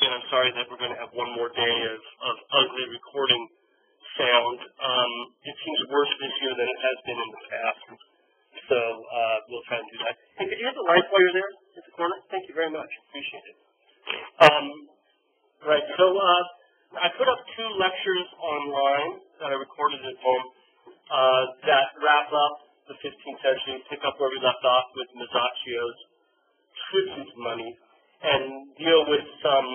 And I'm sorry that we're going to have one more day of ugly recording sound. It seems worse this year than it has been in the past. So we'll try and do that. Hey, could you hit the light while you're there at the corner? Thank you very much. Appreciate it. Right, so I put up 2 lectures online that I recorded at home that wrap up the 15th century, pick up where we left off with Masaccio's tribute money, and deal with some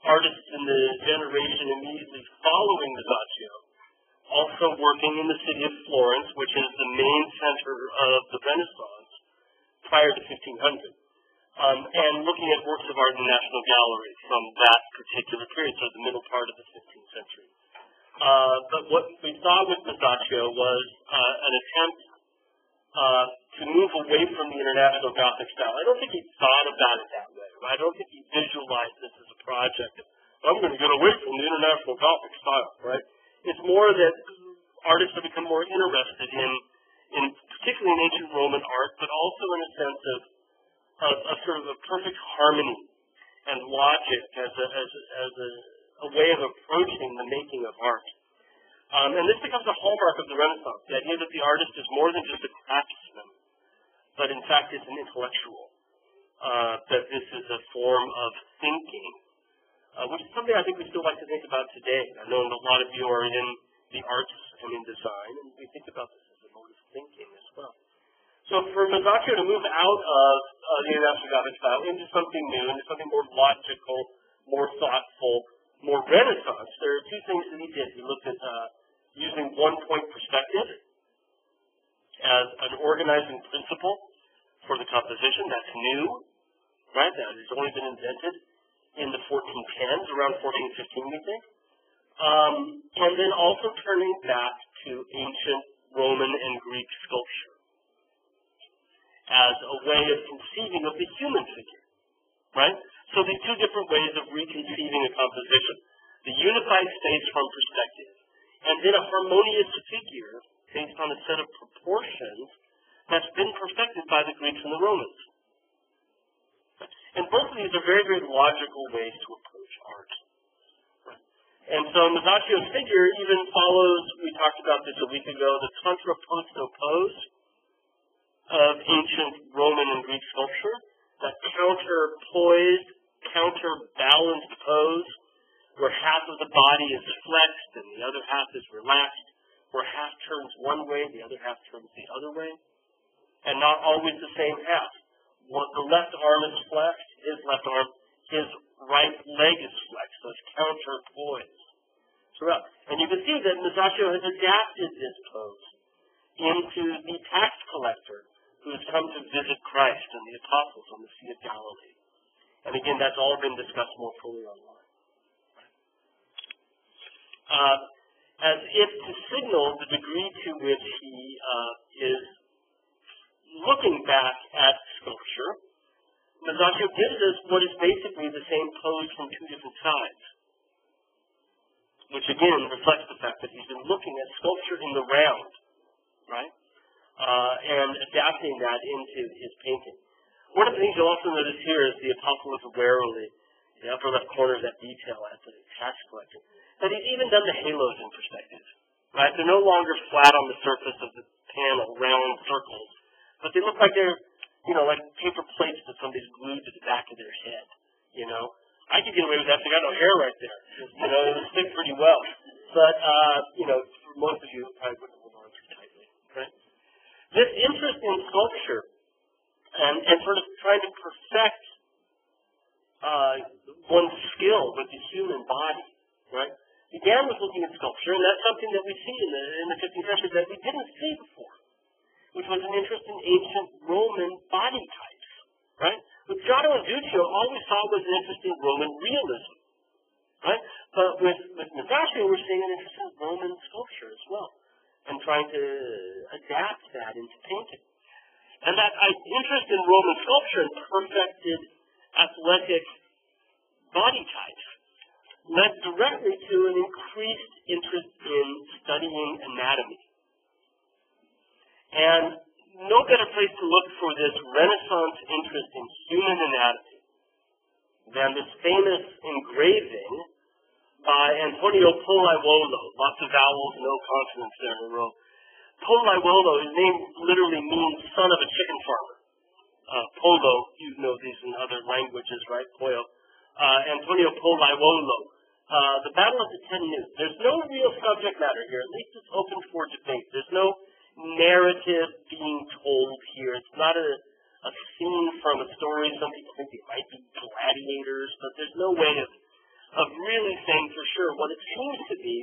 artists in the generation immediately following Masaccio, also working in the city of Florence, which is the main center of the Renaissance prior to 1500, and looking at works of art in the National Gallery from that particular period, so the middle part of the 15th century. But what we saw with Masaccio was an attempt to move away from the International Gothic style. I don't think he thought about it that way. Right? I don't think he visualized this as a project. I'm going to get away from the International Gothic style. Right? It's more that artists have become more interested in particularly in ancient Roman art, but also in a sense of sort of a perfect harmony and logic as a way of approaching the making of art. And this becomes a hallmark of the Renaissance, the idea that the artist is more than just a craftsman, but in fact is an intellectual, that this is a form of thinking, which is something I think we still like to think about today. I know a lot of you are in the arts and in design, and we think about this as a mode of thinking as well. So for Masaccio to move out of the International Gothic style into something new, into something more logical, more thoughtful, more Renaissance, there are 2 things that he did. He looked at using one-point perspective as an organizing principle for the composition. That's new, right? That has only been invented in the 1410s, around 1415, we think. And then also turning back to ancient Roman and Greek sculpture as a way of conceiving of the human figure, right? So these 2 different ways of reconceiving a composition. The unified space from perspective, and then a harmonious figure based on a set of proportions that's been perfected by the Greeks and the Romans. And both of these are very, very logical ways to approach art. And so Masaccio's figure even follows, we talked about this a week ago, the contrapposto pose of ancient Roman and Greek sculpture, that counter-poised, counterbalanced pose where half of the body is flexed and the other half is relaxed, where half turns one way, the other half turns the other way, and not always the same half. The left arm is flexed, his right leg is flexed, so it's counterpoised throughout. And you can see that Masaccio has adapted this pose into the tax collector who has come to visit Christ and the apostles on the Sea of Galilee. And again, that's all been discussed more fully online. As if to signal the degree to which he is looking back at sculpture, Masaccio gives us what is basically the same pose from 2 different sides, which again reflects the fact that he's been looking at sculpture in the round, right? And adapting that into his painting. One of the things you'll also notice here is the apostle is warily, the upper left corner of that detail at the tax collector, that he's even done the halos in perspective, right? They're no longer flat on the surface of the panel, round circles, but they look like they're, like paper plates that somebody's glued to the back of their head, I could get away with that because I got no hair right there. It would stick pretty well. But, for most of you, it probably wouldn't hold on too tightly, right? This interest in sculpture and sort of trying to perfect one's skill with the human body, right, began with looking at sculpture, and that's something that we see in the 15th century that we didn't see before, which was an interest in ancient Roman body types, right? What Giotto and Duccio always saw was an interest in Roman realism, right? But with Masaccio, we're seeing an interest in Roman sculpture as well, and trying to adapt that into painting. And that interest in Roman sculpture and perfected athletic body types led directly to an increased interest in studying anatomy. And no better place to look for this Renaissance interest in human anatomy than this famous engraving by Antonio Pollaiuolo. Lots of vowels, no consonants there in a row. Pollaiuolo, his name literally means son of a chicken farmer. Polo, you know these in other languages, right? Pollo. Antonio Pollaiuolo. The Battle of the Ten News. There's no real subject matter here. At least it's open for debate. There's no narrative being told here. It's not a scene from a story. Some people think it might be gladiators, but there's no way of really saying for sure. What it seems to be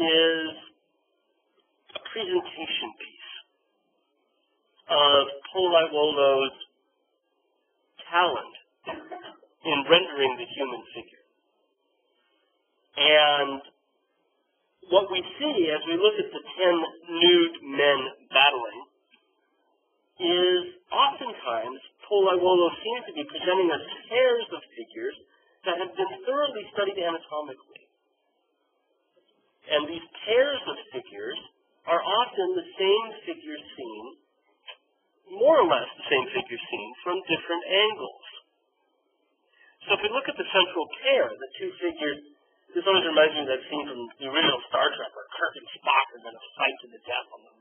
is a presentation piece of Pollaiuolo's talent in rendering the human figure. And what we see as we look at the 10 nude men battling is oftentimes Pollaiuolo seems to be presenting us pairs of figures that have been thoroughly studied anatomically. And these pairs of figures are often the same figure seen, more or less the same figure seen, from different angles. So if we look at the central pair, the two figures, this always reminds me of that scene from the original Star Trek where Kirk and Spock are going to fight to the death on the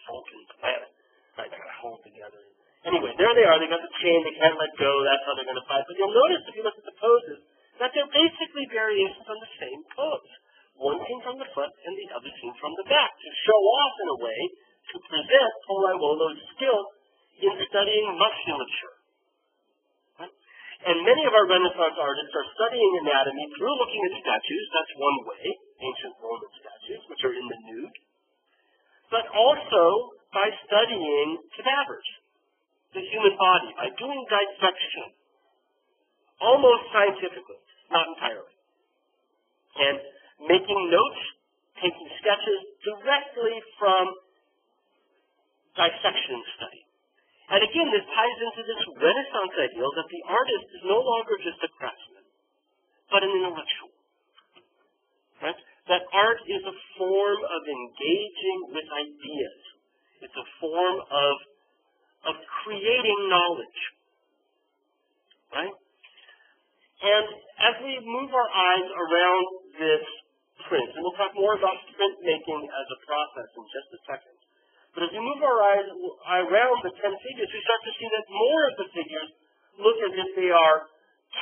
Vulcan planet. Right, they're going to hold together. Anyway, there they are. They got the chain. They can't let go. That's how they're going to fight. But you'll notice if you look at the poses that they're basically variations on the same pose. One seen from the front and the other seen from the back to show off in a way to present Pollaiuolo's skill in studying musculature. Right? And many of our Renaissance artists are studying anatomy through looking at statues. That's one way, ancient Roman statues, which are in the nude. But also by studying cadavers, the human body, by doing dissection, almost scientifically, not entirely, and making notes, taking sketches directly from dissection study. And again, this ties into this Renaissance ideal that the artist is no longer just a craftsman, but an intellectual. Right? That art is a form of engaging with ideas. It's a form of creating knowledge. Right? And as we move our eyes around this print, and we'll talk more about printmaking as a process in just a second, but as we move our eyes around the 10 figures, we start to see that more of the figures look as if they are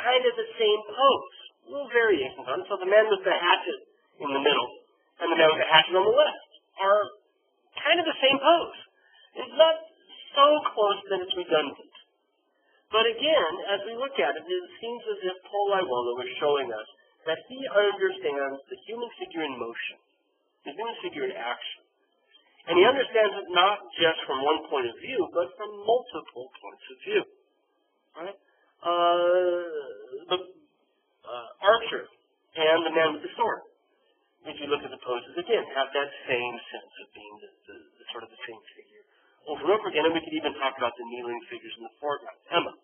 kind of the same pose. Little variations on it. So the man with the hatchet in the middle and the man with the hatchet on the left are kind of the same pose. It's not so close that it's redundant. But again, as we look at it, it seems as if Pollaiuolo is showing us that he understands the human figure in motion, the human figure in action. And he understands it not just from one point of view, but from multiple points of view. Right? The archer and the man with the sword, if you look at the poses, again, have that same sense of being the sort of the same figure over and over again. And we could even talk about the kneeling figures in the foreground. Emma.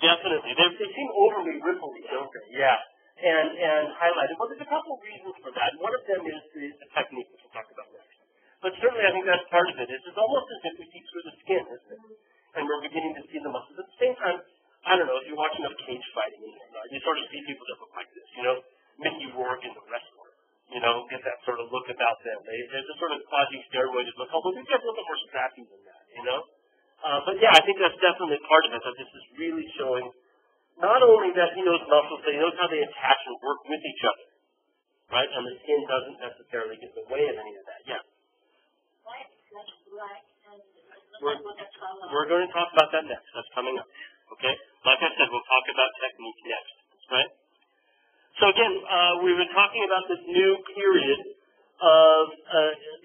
Definitely. They seem overly ripply, don't they? Yeah. And highlighted. Well, there's a couple of reasons for that. One of them is the technique, which we'll talk about next. But certainly I think that's part of it. It's almost as if we see through the skin, isn't it? And we're beginning to see the muscles. At the same time, I don't know, if you're watching enough cage fighting, you sort of see people that look like this, you know? Mickey Rourke is a wrestler, you know, get that sort of look about them. There's a sort of quasi-steroided look, although these guys are a little bit more scrappy than that, you know? But yeah, I think that's definitely part of it, that this is really showing not only that he knows muscles, but he knows how they attach and work with each other, right? And the skin doesn't necessarily get in the way of any of that. Yeah. We're going to talk about that next. That's coming up. Okay? Like I said, we'll talk about technique next. Right? So again, we were talking about this new period of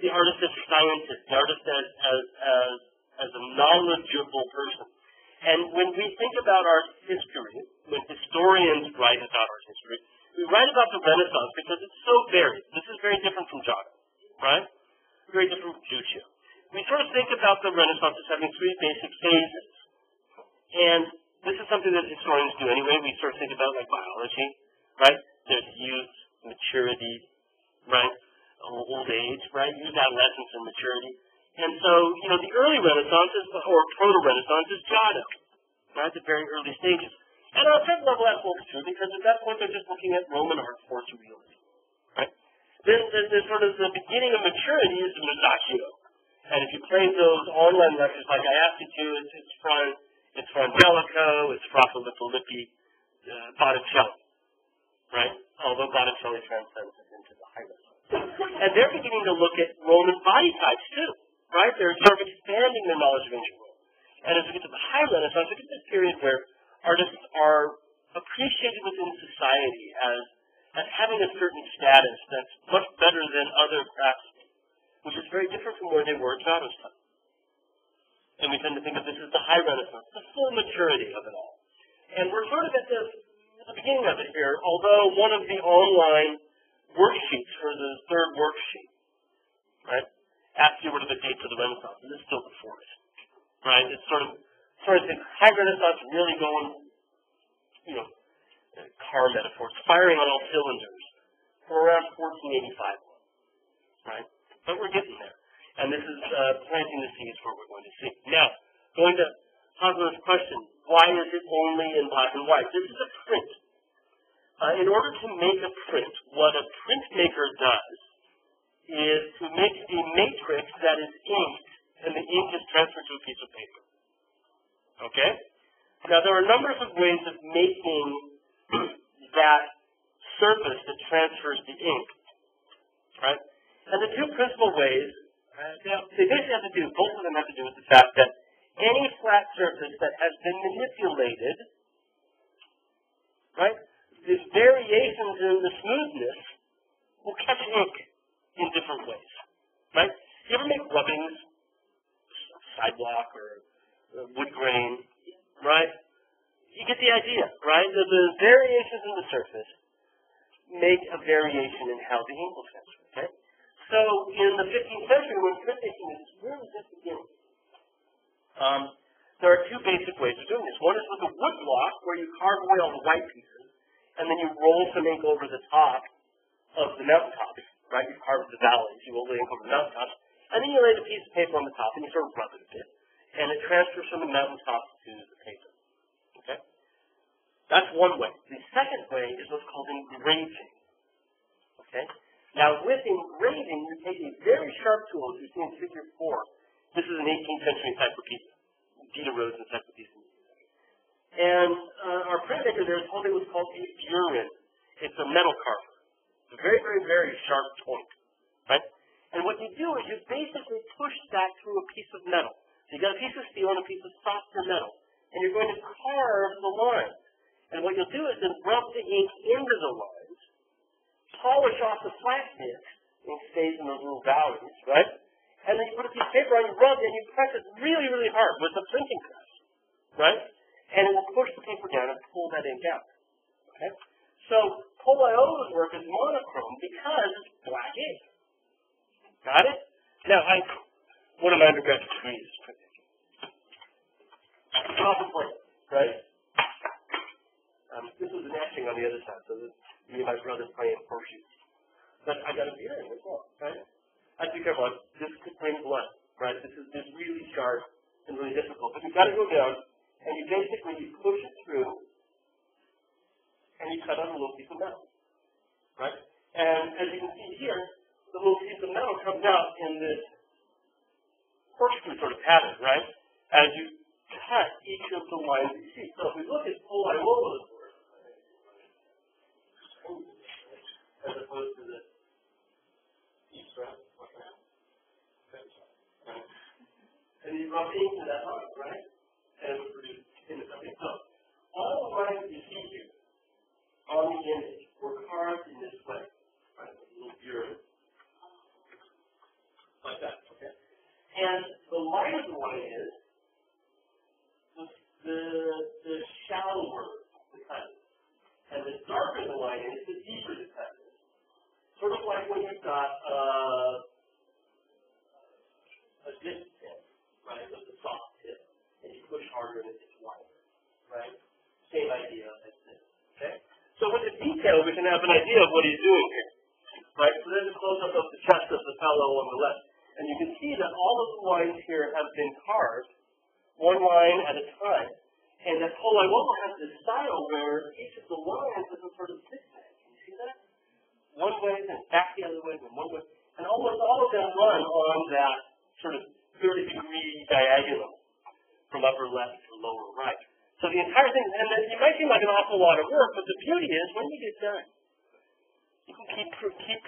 the artist as a scientist, the artist as a knowledgeable person. And when we think about our history, when historians write about our history, we write about the Renaissance because it's so varied. This is very different from Giotto, right? Very different from Duccio. We sort of think about the Renaissance as having three basic phases. And this is something that historians do anyway. We sort of think about like biology, right? There's youth, maturity, right? Old age, right? Youth, adolescence, and maturity. And so, the early Renaissance or proto-Renaissance is Giotto, right, the very early stages. And on a certain level that holds true because at that point they're just looking at Roman art for surrealism, right? Then there's sort of the beginning of maturity is the Masaccio. And if you play those online lectures like I asked you to, it's Fra Angelico, it's Fra Filippo Lippi, Botticelli, right? Although Botticelli transcends it into the high Renaissance. And they're beginning to look at Roman body types too, right? They're sort of expanding their knowledge of ancient Rome. And as we get to the high Renaissance, we get to this period where artists are appreciated within society as having a certain status that's much better than other craftsmen, which is very different from where they were at Giotto's time. And we tend to think of this as the high Renaissance, the full maturity of it all. And we're sort of at the beginning of it here, although one of the online worksheets for the third worksheet, right, asks you what are the dates of the Renaissance, and this is still before it, right? It's sort of high Renaissance really going, car metaphors, firing on all cylinders from around 1485, right? But we're getting there. And this is planting the seeds for what we're going to see. Now, going to Hosmer's question, why is it only in black and white? This is a print. In order to make a print, what a printmaker does is to make a matrix that is inked, and the ink is transferred to a piece of paper. Okay? Now, there are numbers of ways of making that surface that transfers the ink, right? And the two principal ways, they basically have to do, both of them have to do with the fact that any flat surface that has been manipulated, right, the variations in the smoothness will catch ink in different ways, right? You ever make rubbings, sidewalk or wood grain, right? You get the idea, right? The variations in the surface make a variation in how the ink will transfer, okay? So in the 15th century, when printmaking is really just beginning, there are two basic ways of doing this. One is with a wood block, where you carve away all the white pieces, and then you roll some ink over the top of the mountaintops, right? You carve the valleys, you roll the ink over the mountaintops, and then you lay the piece of paper on the top, and you sort of rub it a bit, and it transfers from the mountaintop to the paper. Okay? That's one way. The second way is what's called engraving. Okay? Now, with engraving, you take a very sharp tool, as you see in Figure 4. This is an 18th century encyclopedia, Diderot's Encyclopedia. And our printmaker there told me it was called a burin. It's a metal carver. It's a very, very, very sharp point, right? And what you do is you basically push that through a piece of metal. So you've got a piece of steel and a piece of softer metal, and you're going to carve the lines. And what you'll do is then rub the ink into the lines, polish off the flat bit, and it stays in those little valleys, right? And then you put a piece of paper on, you rub it, and you press it really, really hard with a printing press, right? And it will push the paper down and pull that ink out, okay? So Pollaiolo's work is monochrome because it's black ink. Got it? Now, one of my undergraduate degrees is printmaking. Copper plate, right? This was an etching on the other side, so me and my brother playing horseshoes. But I got a beer in as well, right? I have to be careful. This could bring blood, right? This is really sharp and really difficult. But you've got to go down, and you push it through, and you cut on a little piece of metal, right? And as you can see here, the little piece of metal comes out in this corkscrew sort of pattern, right? As you cut each of the lines you see. So if we look at Pollaiolo's work, as opposed to this piece, right? And you rub into that line, right? And it would produce something. So all the lines you see here on the image were carved in this way, right? A little burin. Like that, okay? And the lighter the line is, the shallower the cut is. And the darker the line is, the deeper the cut is. Sort of like when you've got a disc tip, right, with a soft tip, and you push harder and it gets wider, right? Same idea as this, okay? So with the detail, we can have an idea of what he's doing here, right? So there's a close-up of the chest of the fellow on the left. And you can see that all of the lines here have been carved, one line at a time. And that Polaiwoa has this style where each of the lines is a sort of zigzag. Can you see that? One way, then back the other way, then one way. And almost all of them run on that sort of 30-degree diagonal from upper left to lower right. So the entire thing, and it might seem like an awful lot of work, but the beauty is when you get done, you can keep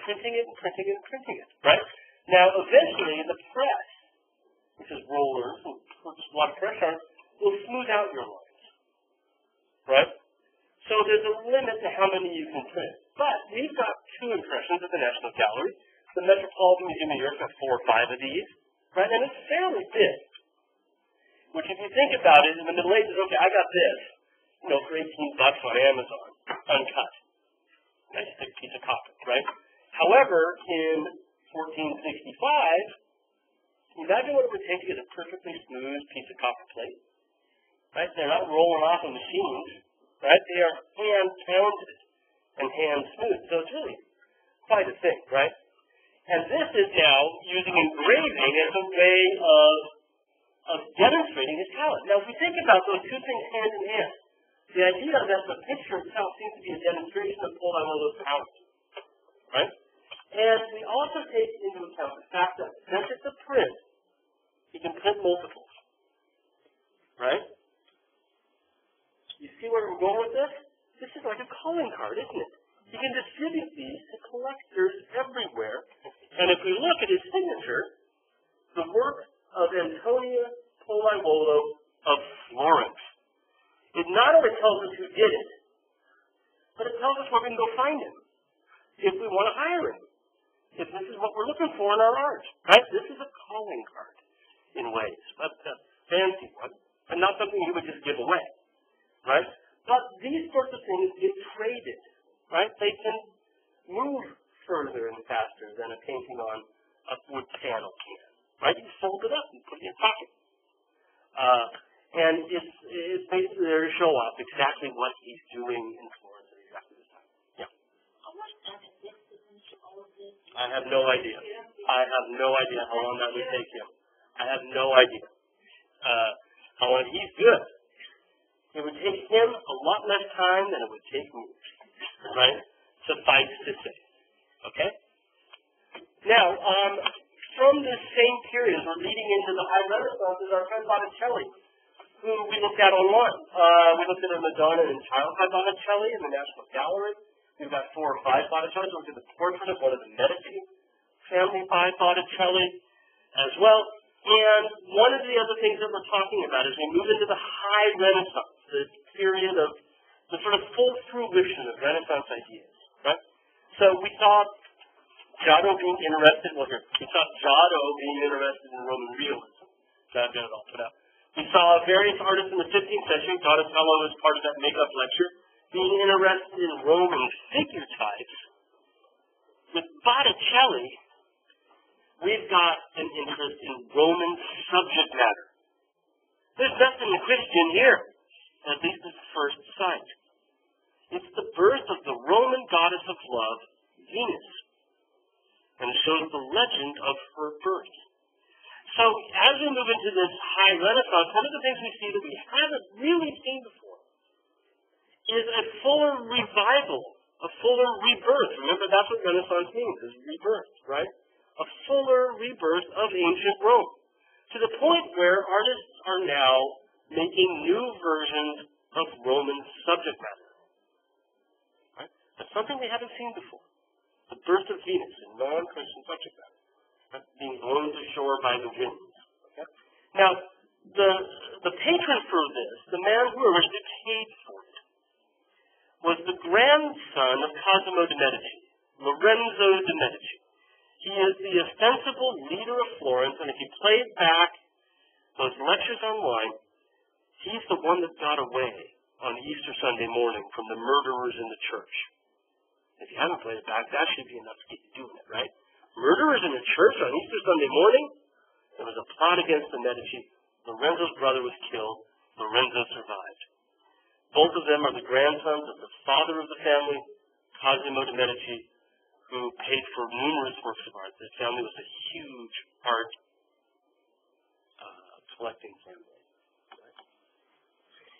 printing it and printing it and printing it, right? Now, eventually, the press, which is rollers and puts a lot of pressure on, will smooth out your lines, right? So there's a limit to how many you can print. But we've got 2 impressions at the National Gallery. The Metropolitan Museum of Europe has 4 or 5 of these, right? And it's fairly big. Which, if you think about it, in the Middle Ages, okay, I got this, for $18 on Amazon, uncut. Nice thick piece of copper, right? However, in 1465, imagine what it would take to get a perfectly smooth piece of copper plate, right? They're not rolling off of machines, right? They are hand-pounded and hand-smoothed. So it's really quite a thing, right? And this is now using engraving as a way of demonstrating his talent. Now, if we think about those 2 things hand in hand, the idea that the picture itself seems to be a demonstration of Polaiwoa's talent, right? And we also take into account the fact that since it's a print, you can print multiples, right? You see where we're going with this? This is like a calling card, isn't it? You can distribute these to collectors everywhere. And if we look at his signature, the work of Antonia Polaiwoa of Florence, it not only tells us who did it, but it tells us where we can go find him if we want to hire him, if this is what we're looking for in our art, right? This is a calling card in ways, but a fancy one, and not something you would just give away, right? But these sorts of things get traded, right? They can move further and faster than a painting on a wood panel can, right? You fold it up and put it in your pocket. And it's basically there to show off exactly what he's doing in Florence at exactly this time. Yeah. How much time it takes to finish all of this? I have no idea. I have no idea how long that would take him. I have no idea. How long he's good. It would take him a lot less time than it would take me. Right? Suffice to say. Okay? Now, from this same period, we're leading into the High Renaissance, is our friend Botticelli, who we looked at online. We looked at a Madonna and Child by Botticelli in the National Gallery. We've got 4 or 5 Botticellis. We looked at the portrait of one of the Medici family by Botticelli as well. And one of the other things that we're talking about is we move into the High Renaissance, the period of the sort of full fruition of Renaissance ideas, right? So we saw Giotto being interested, we saw Giotto being interested in Roman realism. I've got it all put up. We saw various artists in the 15th century, Donatello as part of that makeup lecture, being interested in Roman figure types. With Botticelli, we've got an interest in Roman subject matter. There's nothing Christian here, at least at first sight. It's the birth of the Roman goddess of love, Venus, and it shows the legend of her birth. So as we move into this High Renaissance, one of the things we see that we haven't really seen before is a fuller revival, a fuller rebirth. Remember, that's what Renaissance means, is rebirth, right? A fuller rebirth of ancient Rome, to the point where artists are now making new versions of Roman subject matter. Right? That's something we haven't seen before. The birth of Venus in non-Christian subject matter, right? Being blown to shore by the winds. Okay? Now, the patron for this, the man who originally paid for it, was the grandson of Cosimo de' Medici, Lorenzo de' Medici. He is the ostensible leader of Florence, and if you play back those lectures online, he's the one that got away on Easter Sunday morning from the murderers in the church. If you haven't played it back, that should be enough to get you doing it, right? Murderers in the church on Easter Sunday morning? There was a plot against the Medici. Lorenzo's brother was killed. Lorenzo survived. Both of them are the grandsons of the father of the family, Cosimo de' Medici, who paid for numerous works of art. This family was a huge art collecting family.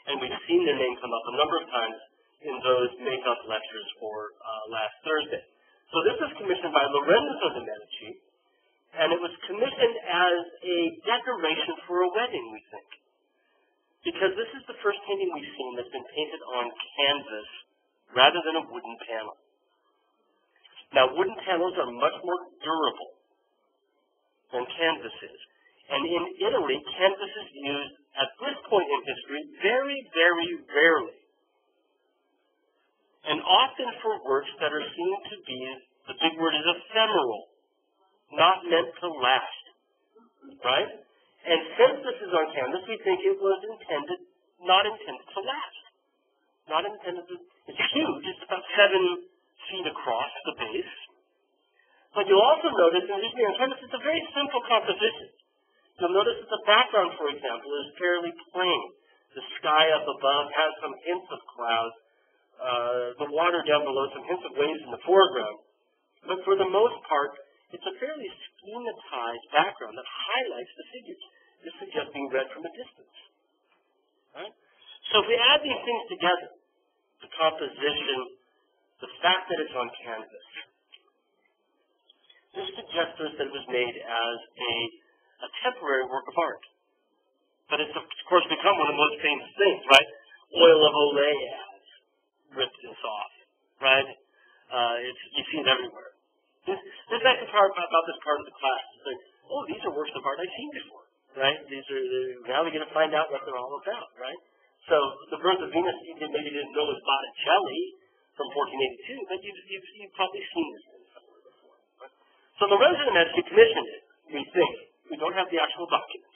And we've seen their name come up a number of times in those makeup lectures for last Thursday. So this was commissioned by Lorenzo de' Medici, and it was commissioned as a decoration for a wedding, we think. Because this is the first painting we've seen that's been painted on canvas rather than a wooden panel. Now, wooden panels are much more durable than canvas is. And in Italy, canvas is used at this point in history very, very rarely. And often for works that are seen to be, the big word is ephemeral, not meant to last. Right? And since this is on canvas, we think it was not intended to last. Not intended to, it's huge, it's about 7 feet across the base. But you'll also notice, and usually on canvas, it's a very simple composition. You'll notice that the background, for example, is fairly plain. The sky up above has some hints of clouds. The water down below, some hints of waves in the foreground. But for the most part, it's a fairly schematized background that highlights the figures. This is just being read from a distance. Right? So if we add these things together, the composition, the fact that it's on canvas, this suggests to us that it was made as a temporary work of art. But it's, of course, become one of the most famous things, right? Oil of Olay has ripped this off, right? You see it everywhere. There's actually part about this part of the class. It's like, oh, these are works of art I've seen before, right? Now we're going to find out what they're all about, right? So the Birth of Venus, you maybe didn't know was Botticelli from 1482, but you've probably seen this thing somewhere before. Right? So Lorenzo de' Medici commissioned it, we think. We don't have the actual document.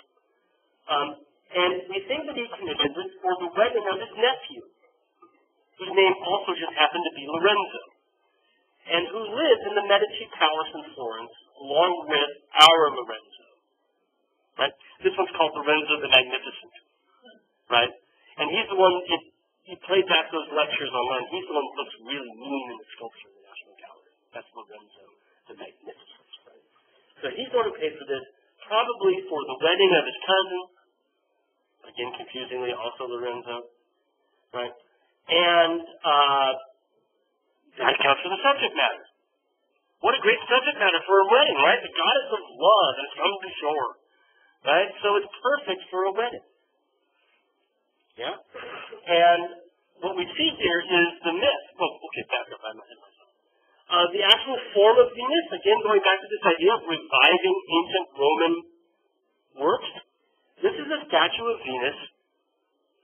And we think that he commissioned it for the wedding of his nephew, whose name also just happened to be Lorenzo, and who lived in the Medici Palace in Florence, along with our Lorenzo. Right? This one's called Lorenzo the Magnificent. Right? And he's the one, he played back those lectures online. He's the one that looks really mean in the sculpture in the National Gallery. That's Lorenzo the Magnificent. Right? So he's the one who paid for this, probably for the wedding of his cousin. Again, confusingly, also Lorenzo. Right? And that accounts for the subject matter. What a great subject matter for a wedding, right? The goddess of love has come to shore. Right? So it's perfect for a wedding. Yeah? And what we see here is the myth. Oh, okay, back up. I'm ahead of myself. The actual form of Venus, again, going back to this idea of reviving ancient Roman works. This is a statue of Venus,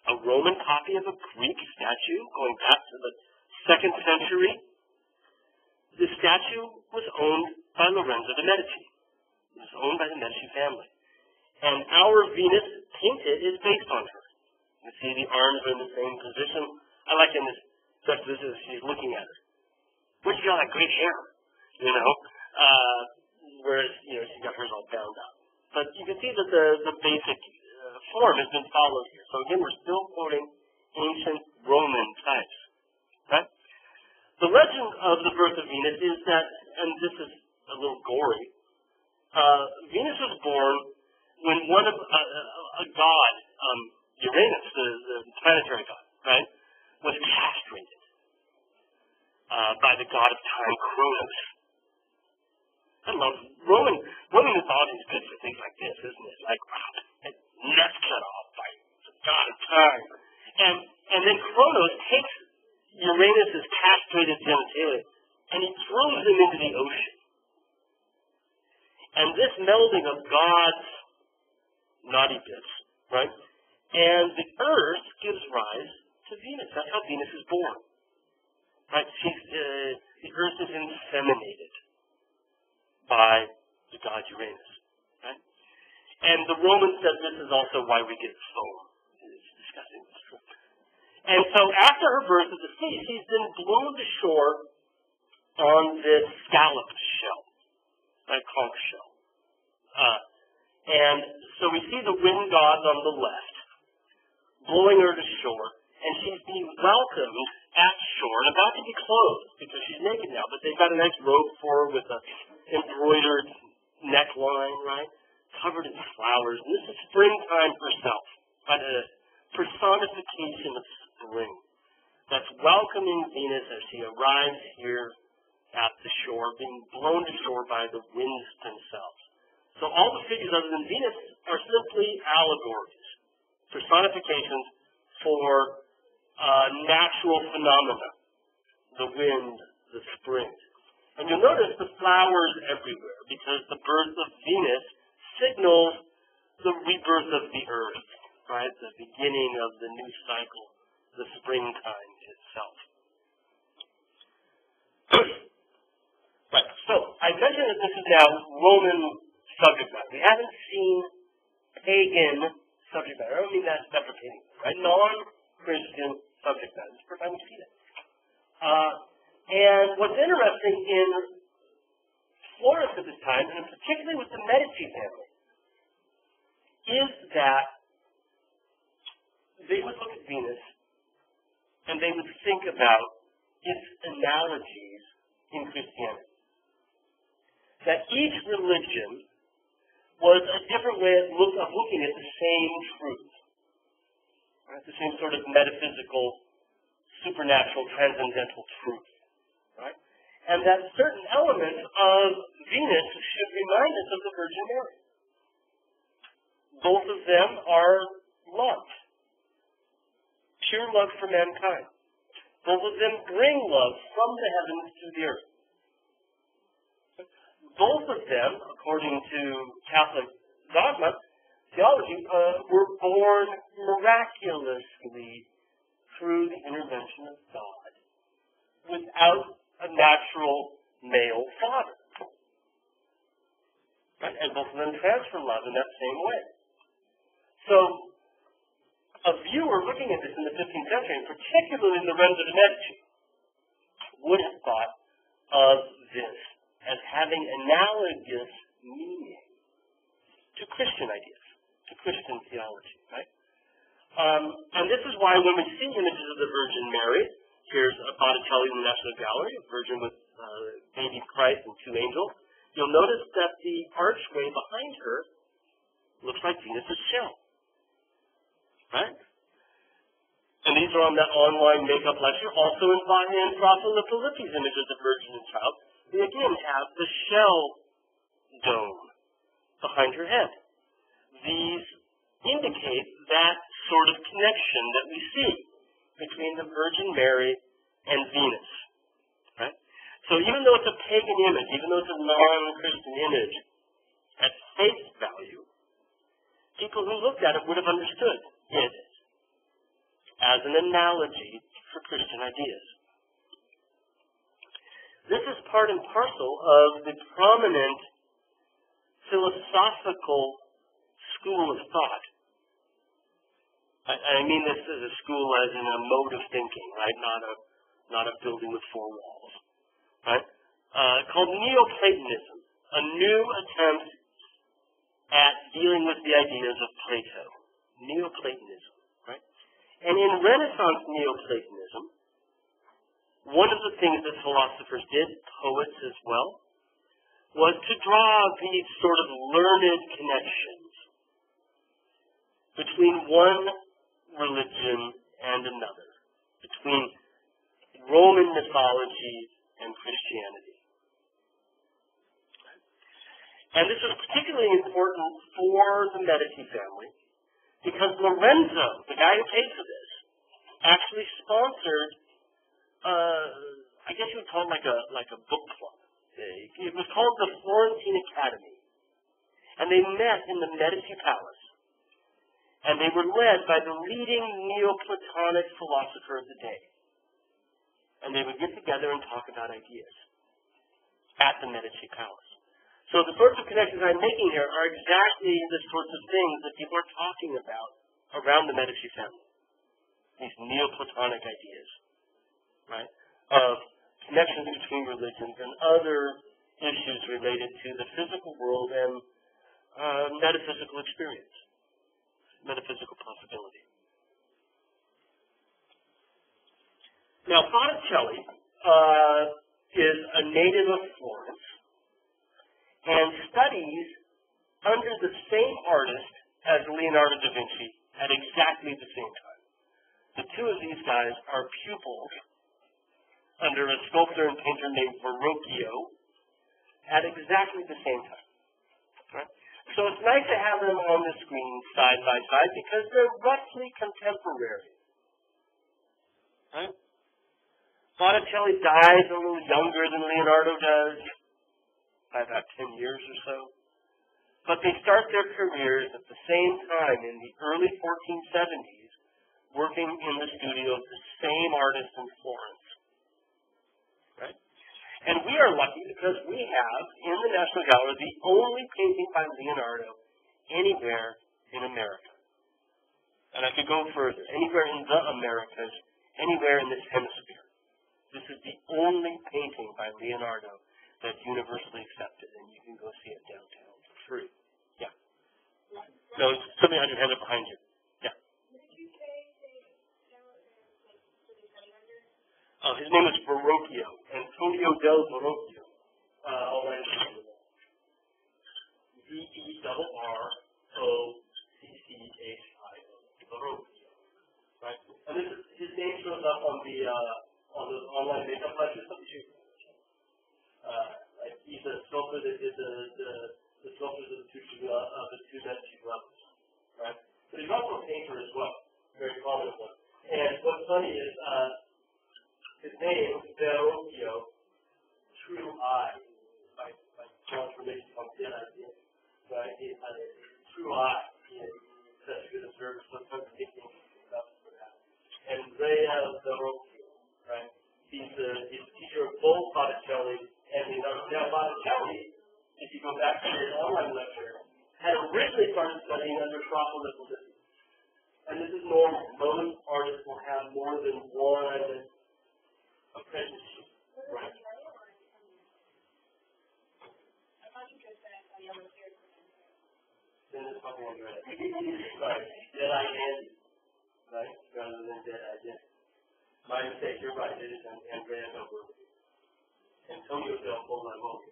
a Roman copy of a Greek statue going back to the 2nd century. The statue was owned by Lorenzo de' Medici. It was owned by the Medici family. And our Venus painted is based on her. You see the arms are in the same position. I like in this juxtaposition, she's looking at her. Where's she got that great hair? You know? Whereas, she's got hers all bound up. But you can see that the basic form has been followed here. So again, we're still quoting ancient Roman types. Right? The legend of the birth of Venus is that, and this is a little gory, Venus was born when one of a god, Uranus, the planetary god, right, was castrated by the god of time, Kronos. I love Roman mythology is good for things like this, isn't it? Like, wow, nuts cut off by the god of time. And then Kronos takes Uranus' castrated genitalia and he throws them into the ocean. And this melding of God's naughty bits, right? And the earth gives rise to Venus. That's how Venus is born. Right? The earth is inseminated by the god Uranus. Right? And the Romans said this is also why we get foam. It's discussing this. And so after her birth at the sea, she's been blown to shore on this scallop shell, right, conch shell. And so we see the wind gods on the left, blowing her to shore, and she's being welcomed at shore and about to be clothed because she's naked now, but they've got a nice robe for her with a embroidered neckline, right? Covered in flowers. And this is springtime herself, right? A personification of spring that's welcoming Venus as she arrives here at the shore, being blown to shore by the winds themselves. So all the figures other than Venus are simply allegories, personifications for natural phenomena, the wind, the spring. And you'll notice the flowers everywhere because the birth of Venus signals the rebirth of the earth, right? The beginning of the new cycle, the springtime itself. Right, so I mentioned that this is now Roman subject matter. We haven't seen pagan subject matter. I don't mean that deprecating, right? Non-Christian subject matter. It's the first time we've seen it. And what's interesting in Florence at this time, and particularly with the Medici family, is that they would look at Venus and they would think about its analogies in Christianity. That each religion was a different way of looking at the same truth. Right? The same sort of metaphysical, supernatural, transcendental truth. Right? And that certain elements of Venus should remind us of the Virgin Mary. Both of them are love. Pure love for mankind. Both of them bring love from the heavens to the earth. Both of them, according to Catholic dogma, theology, were born miraculously through the intervention of God without a natural male father. Right? And both of them transfer love in that same way. So, a viewer looking at this in the 15th century, and particularly in the Lorenzo de' Medici, would have thought of this as having analogous meaning to Christian ideas, to Christian theology, right? And this is why when we see images of the Virgin Mary, here's a Botticelli in the National Gallery, a Virgin with baby Christ and two angels, you'll notice that the archway behind her looks like Venus' shell, right? And these are on that online makeup lecture, also in Fratello Filippi's image of the Virgin and Child. We again have the shell dome behind her head. These indicate that sort of connection that we see between the Virgin Mary and Venus. Right? So even though it's a pagan image, even though it's a non-Christian image, at face value, people who looked at it would have understood it as an analogy for Christian ideas. This is part and parcel of the prominent philosophical school of thought. I mean this as a school as in a mode of thinking, right? Not a building with four walls, right? Called Neoplatonism, a new attempt at dealing with the ideas of Plato. Neoplatonism, right? And in Renaissance Neoplatonism, one of the things that philosophers did, poets as well, was to draw these sort of learned connections between one religion and another, between Roman mythology and Christianity. And this was particularly important for the Medici family because Lorenzo, the guy who paid for this, actually sponsored I guess you would call it like a book club. It was called the Florentine Academy. And they met in the Medici Palace. And they were led by the leading Neoplatonic philosopher of the day. And they would get together and talk about ideas at the Medici Palace. So the sorts of connections I'm making here are exactly the sorts of things that people are talking about around the Medici family. These Neoplatonic ideas. Right, of connections between religions and other issues related to the physical world and metaphysical experience, metaphysical possibility. Now, Botticelli is a native of Florence and studies under the same artist as Leonardo da Vinci at exactly the same time. The two of these guys are pupils under a sculptor and painter named Verrocchio at exactly the same time. Right? So it's nice to have them on the screen side by side because they're roughly contemporary. Right? Botticelli dies a little younger than Leonardo does, by about 10 years or so. But they start their careers at the same time in the early 1470s, working in the studio of the same artist in Florence. Right? And we are lucky because we have, in the National Gallery, the only painting by Leonardo anywhere in America. And I could go further, anywhere in the Americas, anywhere in this hemisphere. This is the only painting by Leonardo that's universally accepted, and you can go see it downtown for free. Yeah. No, somebody had your hand up behind you. Yeah. His name is Verrocchio, Antonio del Verrocchio. I'll write it down. V-E-R-R-O-C-C-H-I-O. Verrocchio. Right? And his name shows up on the online makeup lecture. He's a sculptor that did the sculptures of the two Medici brothers, right? But he's also a painter as well, very prominent one. And what's funny is his name, Verrocchio, True Eye, by transformation from Dead Idea, right? He had a true eye. He had such a good observer, so I'm thinking about for that. And Verrocchio, right? He's a teacher of both Botticelli and Leonardo. Now, Botticelli, if you go back to his online lecture, had originally started studying under Tropicus Lippi. And this is normal. Most artists will have more than one apprenticeship, right? Then it's something like that. Sorry, Dead-Eye Andy, right? Rather than Dead-Eye Andy. My mistake, you're right, it is Andrea del Verrocchio. Antonio del Verrocchio.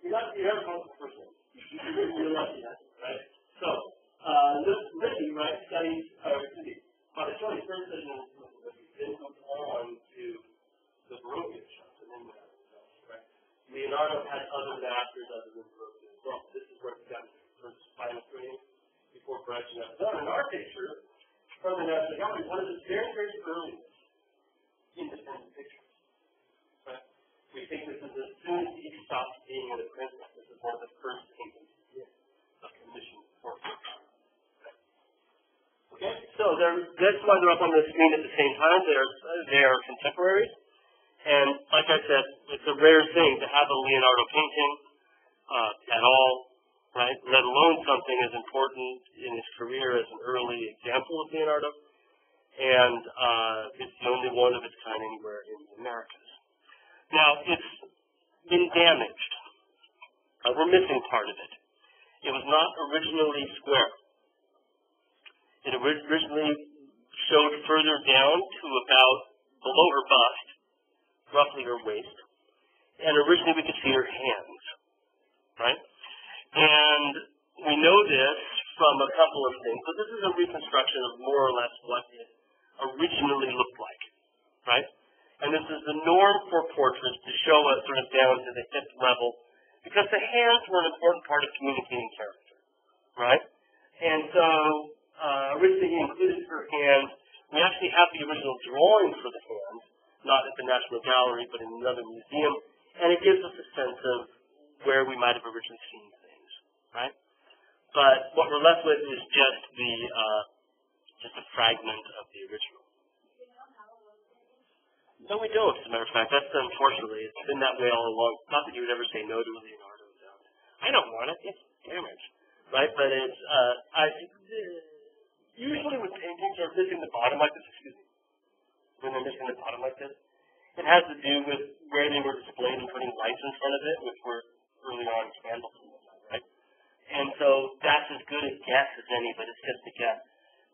You're not the first one. You're lucky, right? So, Lippi, right, studies, Botticelli first studied in Lippi, then moved on to the Verrocchio shop, and then right? Leonardo had other masters other than Verrocchio as well. This is where he got his first final training before branching out. Now, in our picture, from the National Gallery, one of the very, very earliest independent pictures. Right? We think this is as soon as he stopped being an apprentice. This is one of the first paintings he did, a commission work. Okay, so that's why they're up on the screen at the same time. They are contemporaries, and like I said, it's a rare thing to have a Leonardo painting at all. Right, let alone something as important in his career as an early example of Leonardo, and it's the only one of its kind anywhere in the Americas. Now, it's been damaged. We're missing part of it. It was not originally square. It originally showed further down to about below her bust, roughly her waist, and originally we could see her hands, right? And we know this from a couple of things. So this is a reconstruction of more or less what it originally looked like, right? And this is the norm for portraits to show us sort of down to the hip level because the hands were an important part of communicating character, right? And so originally he included her hands. We actually have the original drawing for the hands, not at the National Gallery, but in another museum, and it gives us a sense of where we might have originally seen things, right? But what we're left with is just a fragment of the original. No, we don't, as a matter of fact. That's unfortunately. It's been that way all along. Not that you would ever say no to a Leonardo. I don't want it. It's damaged, right? But it's, usually when paintings are missing the bottom like this, when they're missing the bottom like this, it has to do with where they were displayed and putting lights in front of it, which were early on candles, right? And so that's as good a guess as any, but it's just a guess.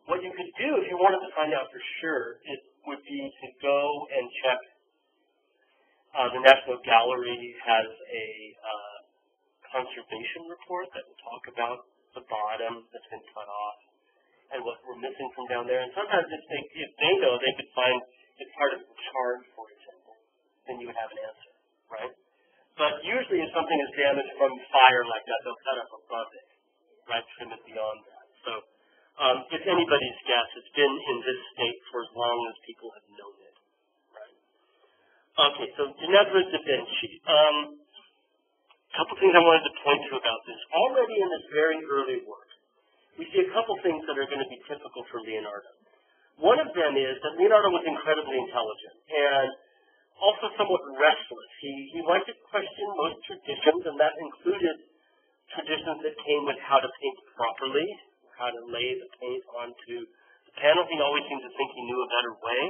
What you could do if you wanted to find out for sure is would be to go and check. The National Gallery has a conservation report that will talk about the bottom that's been cut off and what we're missing from down there. And sometimes if they know, they could find it's part of the charge, for example, then you would have an answer, right? But usually if something is damaged from fire like that, they'll cut up above it, right, trim it beyond that. So it's anybody's guess. It's been in this state for as long as people have known it, right? Okay, so Ginevra da Vinci. A couple things I wanted to point to about this. Already in this very early work, we see a couple things that are going to be typical for Leonardo. One of them is that Leonardo was incredibly intelligent and also somewhat restless. He liked to question most traditions, and that included traditions that came with how to paint properly, how to lay the paint onto the panel. He always seemed to think he knew a better way,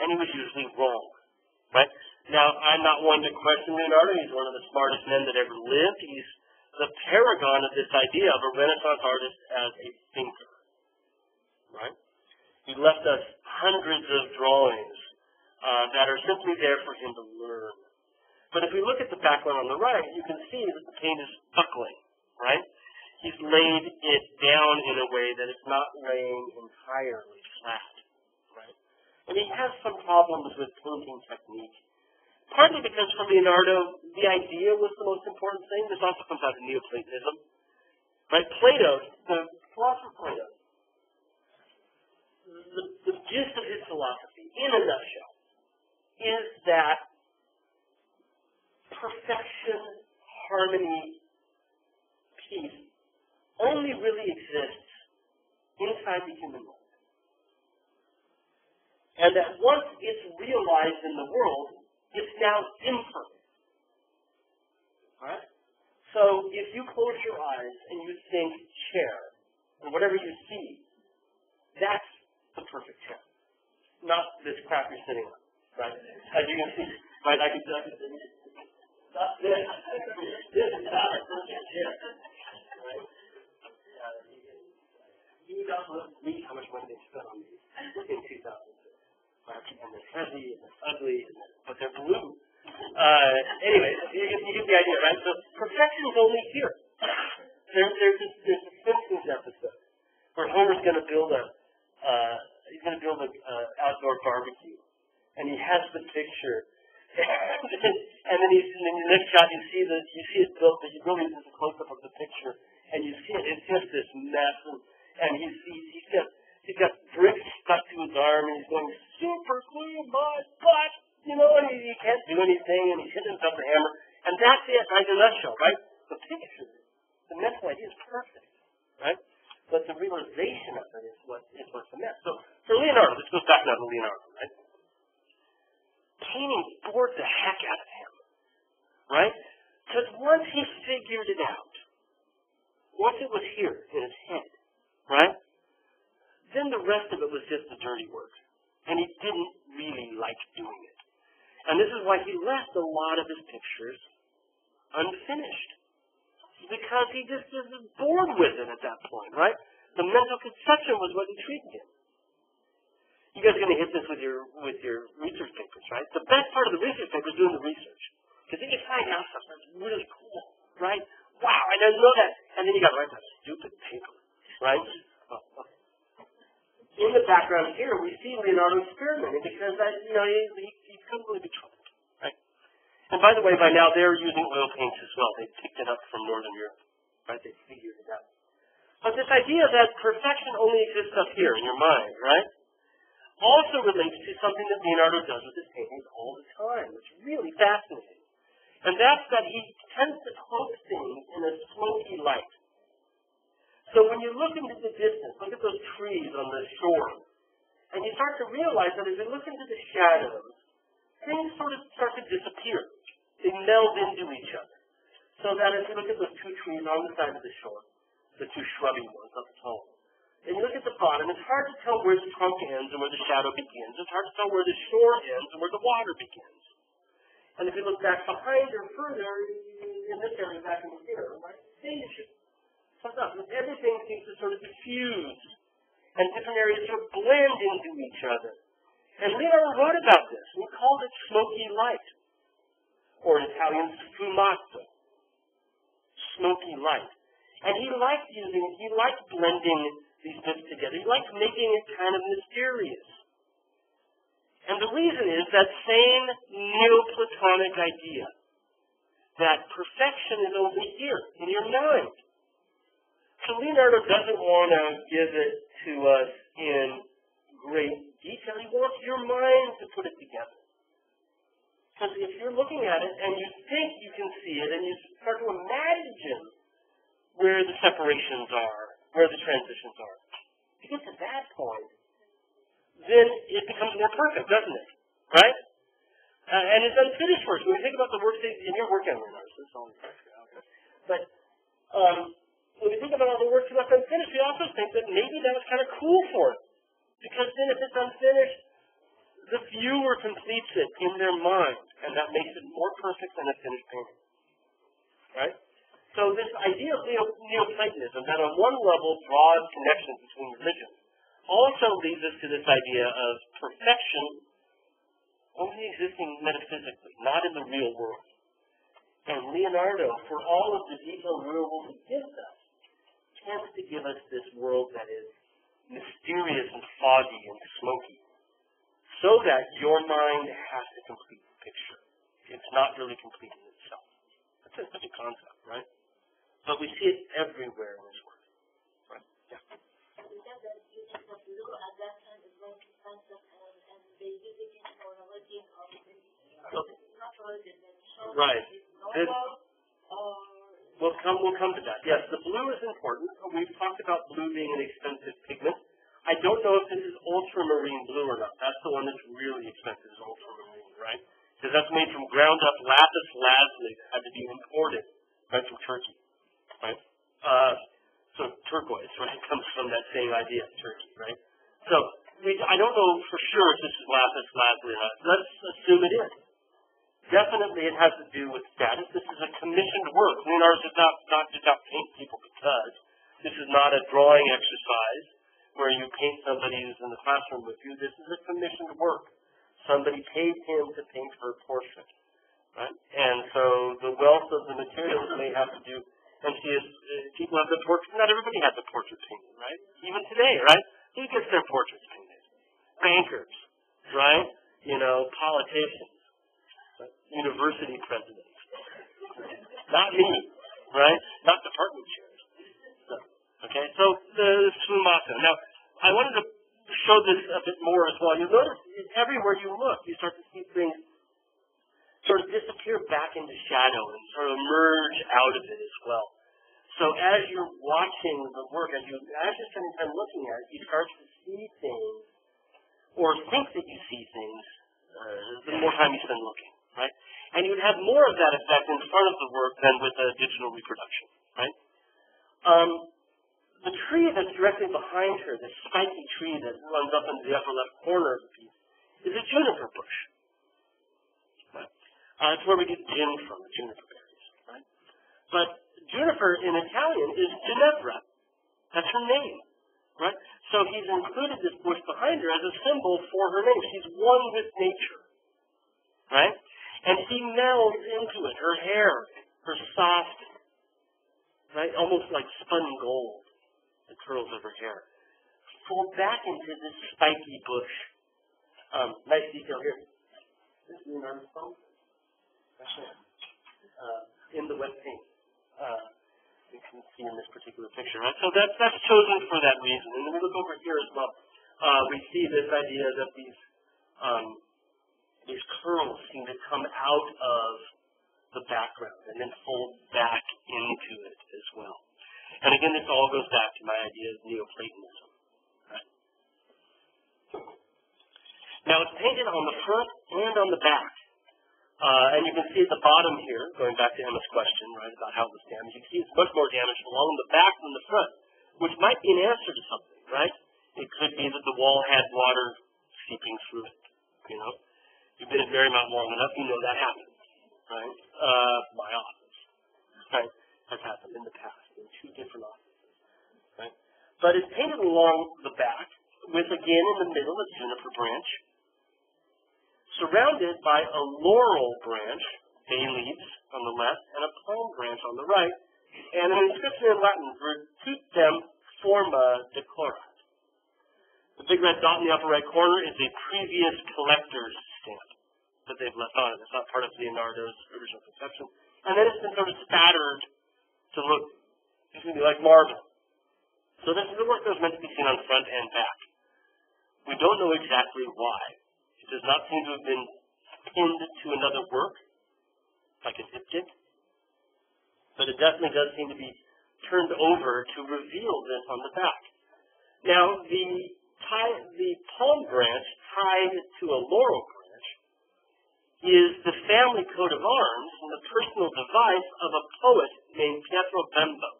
and he was usually wrong, right? Now, I'm not one to question Leonardo. He's one of the smartest men that ever lived. He's the paragon of this idea of a Renaissance artist as a thinker, right? He left us hundreds of drawings that are simply there for him to learn. But if we look at the background on the right, you can see that the paint is buckling, right? He's laid it down in a way that it's not laying entirely flat, right? And he has some problems with painting technique. Partly because for Leonardo, the idea was the most important thing. This also comes out of Neoplatonism. Right? Plato, the philosopher Plato, the gist of his philosophy, in a nutshell, is that perfection, harmony, peace only really exists inside the human mind. And that once it's realized in the world, it's now imperfect. Right? So if you close your eyes and you think chair, or whatever you see, that's the perfect chair. Not this crap you're sitting on. Right? As you can see, right, I can this. This is not a perfect chair. Right? You don't believe how much money they spent on these in 2002. And they're heavy, and they're ugly, but they're blue. Anyway, you get the idea, right? So perfection is only here. There's a Simpsons episode where Homer's going to build outdoor barbecue, and he has the picture, and then in the next shot you see it built, but you really there's a close up of the picture, and you see it. It's just this mess, and he's got bricks stuck to his arm, and he's going, super glue my butt, and he can't do anything, and he's hitting himself with a hammer. And that's it, right, in a nutshell, right? The picture, the mental idea is perfect, right? But the realization of it is what's the mess. So for Leonardo, this goes back now to Leonardo, right? Painting bored the heck out of him, right? Because once he figured it out, once it was here in his head, right? Then the rest of it was just the dirty work. And he didn't really like doing it. And this is why he left a lot of his pictures unfinished. Because he just was bored with it at that point, right? The mental conception was what intrigued him. You guys are going to hit this with your research papers, right? The best part of the research paper is doing the research. Because then you find out stuff that's really cool, right? Wow, I didn't know that. And then you got to write that stupid paper, right? In the background here, we see Leonardo experimenting because he couldn't really be troubled, right? And by the way, by now they're using oil paints as well. They picked it up from Northern Europe, right? They figured it out. But this idea that perfection only exists up here in your mind, right, also relates to something that Leonardo does with his paintings all the time. It's really fascinating. And that's that he tends to cloak things in a smoky light. So when you look into the distance, look at those trees on the shore, and you start to realize that as you look into the shadows, things sort of start to disappear. They meld into each other. So that as you look at those two trees on the side of the shore, the two shrubby ones up tall, and you look at the bottom, it's hard to tell where the trunk ends and where the shadow begins. It's hard to tell where the shore ends and where the water begins. And if you look back behind or further, in this area back in here, right, same issue. Everything seems to sort of diffuse, and different areas sort of blend into each other. And Leonardo wrote about this. He called it smoky light, or in Italian, sfumato, smoky light. And he liked blending these bits together. He liked making it kind of mysterious. And the reason is that same Neoplatonic idea that perfection is only here, in your mind. So Leonardo doesn't want to give it to us in great detail. He wants your mind to put it together. Because if you're looking at it and you think you can see it and you start to imagine where the separations are, where the transitions are, you get to that point, then it becomes more perfect, doesn't it? Right? And it's unfinished works. When we think about the works in your work on Leonardo, but when we think about all the works he left unfinished, we also think that maybe that was kind of cool for him. Because then if it's unfinished, the viewer completes it in their mind, and that makes it more perfect than a finished painting. Right? So this idea of Neoplatonism, that on one level draws connections between religions, also leads us to this idea of perfection only existing metaphysically, not in the real world. And Leonardo, for all of the detailed real world he gives us, tends to give us this world that is mysterious and foggy and smoky, so that your mind has to complete the picture. It's not really complete in itself. That's such a concept, right? But we see it everywhere in this work. Right? Yeah. We said that using the blue at that time is very expensive, and they use it for religion of not religion, right. normal, We'll come to that. Yes, the blue is important. We've talked about blue being an expensive pigment. I don't know if this is ultramarine blue or not. That's the one that's really expensive, is ultramarine, right? Because that's made from ground up lapis lazuli that had to be imported, right, from Turkey, right? So turquoise, right, comes from that same idea, Turkey, right? So I don't know for sure if this is lapis lazuli or not. Let's assume it is. Definitely it has to do with status. This is a commissioned work. Leonardo did not paint people because. This is not a drawing exercise where you paint somebody who's in the classroom with you. This is a commissioned work. Somebody paid him to paint her portrait, right? And so the wealth of the materials may have to do, and people have the portrait, not everybody has a portrait painted, right? Even today, right? Who gets their portraits painted? Bankers, right? Politicians, right? University presidents. Not me, right? Not department chairs. Okay, so the sfumato. Now, I wanted to show this a bit more as well. You'll notice everywhere you look, you start to see things sort of disappear back into shadow and sort of emerge out of it as well. So as you're watching the work, as you're spending time looking at it, you start to see things, or think that you see things, the more time you spend looking, right? And you would have more of that effect in front of the work than with a digital reproduction, right? The tree that's directly behind her, this spiky tree that runs up into the upper left corner of the piece, is a juniper bush. Right? It's where we get gin from, the juniper berries. Right? But juniper in Italian is Ginevra. That's her name. Right? So he's included this bush behind her as a symbol for her name. She's one with nature. Right? And she melds into it. Her hair, her soft, right, almost like spun gold. The curls of her hair fold back into this spiky bush. Nice detail here. This is Leonardo's phone. In the wet paint. You can see in this particular picture. Right? So that's chosen for that reason. And then we look over here as well. We see this idea that these curls seem to come out of the background and then fold back into it as well. And again, this all goes back to my idea of Neoplatonism. Right? Now, it's painted on the front and on the back. And you can see at the bottom here, going back to Emma's question, right, about how it was damaged, you can see it's much more damaged along the back than the front, which might be an answer to something, right? It could be that the wall had water seeping through it, You've been at Marymount long enough, you know that happens, right? My office, right, has happened in the past. In two different offices, right? But it's painted along the back with, again, in the middle, a juniper branch, surrounded by a laurel branch, bay leaves on the left, and a palm branch on the right, and an inscription in Latin, Virtutem Forma Decorat. The big red dot in the upper right corner is a previous collector's stamp that they've left on it. It's not part of Leonardo's original conception. And then it's been sort of spattered to look, it's going to be like marble. So this is the work that was meant to be seen on front and back. We don't know exactly why. It does not seem to have been pinned to another work, like a diptych, but it definitely does seem to be turned over to reveal this on the back. Now, the palm branch tied to a laurel branch is the family coat of arms and the personal device of a poet named Pietro Bembo,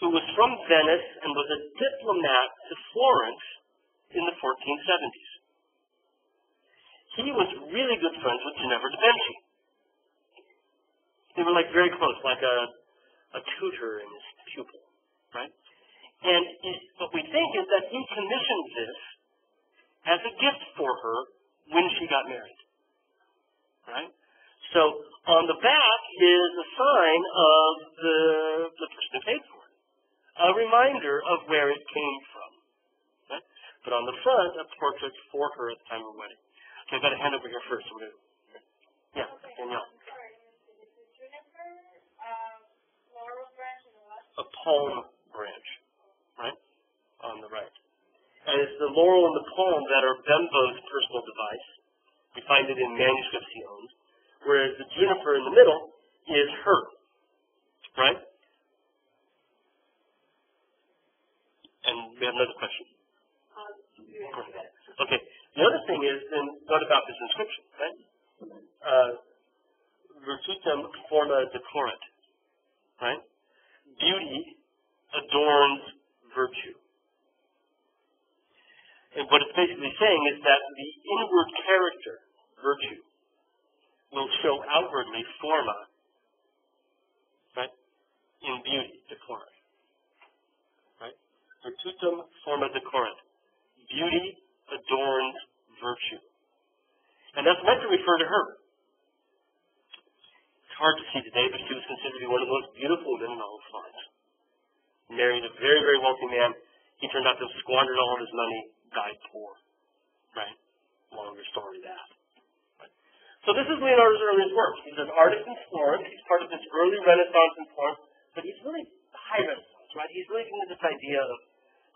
who was from Venice and was a diplomat to Florence in the 1470s. He was really good friends with Ginevra da Benci. They were like very close, like a tutor and his pupil, right? And what we think is that he commissioned this as a gift for her when she got married, right? So on the back is a sign of the person who paid for it, a reminder of where it came from, right? But on the front, a portrait for her at the time of her wedding. Okay, I've got a hand over here first. Yeah, Danielle. A palm branch, right, on the right. And it's the laurel and the palm that are Bembo's personal device. We find it in manuscripts he owns. Whereas the juniper in the middle is her, right? And we have another question. Okay. The other thing is, then, what about this inscription, right? Virtutem Forma Decorat, right? Beauty adorns virtue. And what it's basically saying is that the inward character, virtue, will show outwardly forma, right? In beauty, decorat. Right? Virtutum forma decorat. Beauty adorns virtue. And that's meant to refer to her. Hard to see today, but she was considered to be one of the most beautiful women in all of Florence. Married a very, very wealthy man. He turned out to have squandered all of his money, died poor. Right? Longer story that. Right? So this is Leonardo's earliest work. He's an artist in Florence. He's part of this early Renaissance in Florence, but he's really high Renaissance, right? He's really into this idea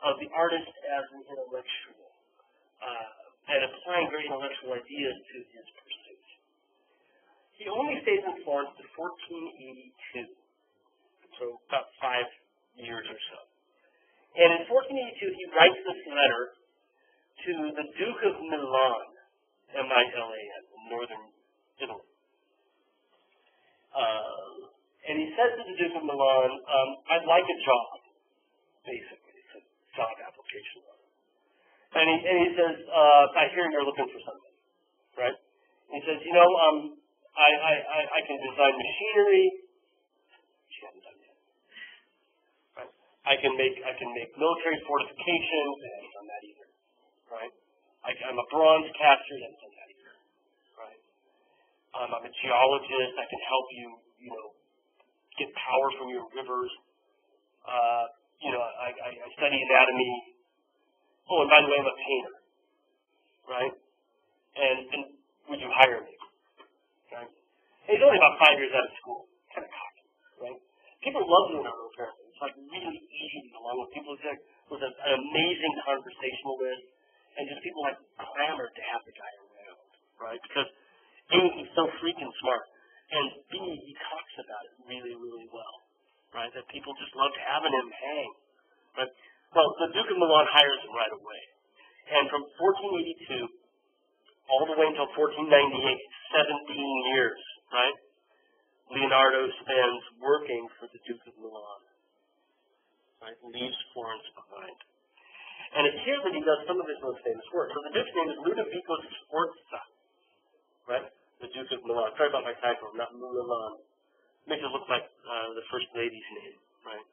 of the artist as an intellectual, and applying very intellectual ideas to his pursuit. He only stays in Florence to 1482, so about 5 years or so. And in 1482, he writes this letter to the Duke of Milan, M-I-L-A-N, in northern Italy. And he says to the Duke of Milan, I'd like a job, basically. It's a job application letter. And he says, I hear you're looking for something, right? And he says, I can design machinery. She hasn't done yet. Right? I can make military fortifications. I haven't done that either. Right? I'm a bronze caster. I haven't done that either. Right? I'm a geologist. I can help you, get power from your rivers. I study anatomy. Oh, and by the way, I'm a painter. Right? And would you hire me? Right? He's only about 5 years out of school. Kind of cocky, right? People love Leonardo, apparently. It's like really easy to get along with people. He was an amazing conversationalist, and just people like clamored to have the guy around, right? Because A, he's so freaking smart, and B, he talks about it really, really well, right? That people just loved having him hang, right? Well, the Duke of Milan hires him right away, and from 1482 all the way until 1498, 17 years, right? Leonardo spends working for the Duke of Milan, right? Leaves Florence behind. And it's here that he does some of his most famous work. So the Duke's name is Ludovico Sforza, right? The Duke of Milan. Sorry about my typo, not Milan. Makes it look like the First Lady's name, right?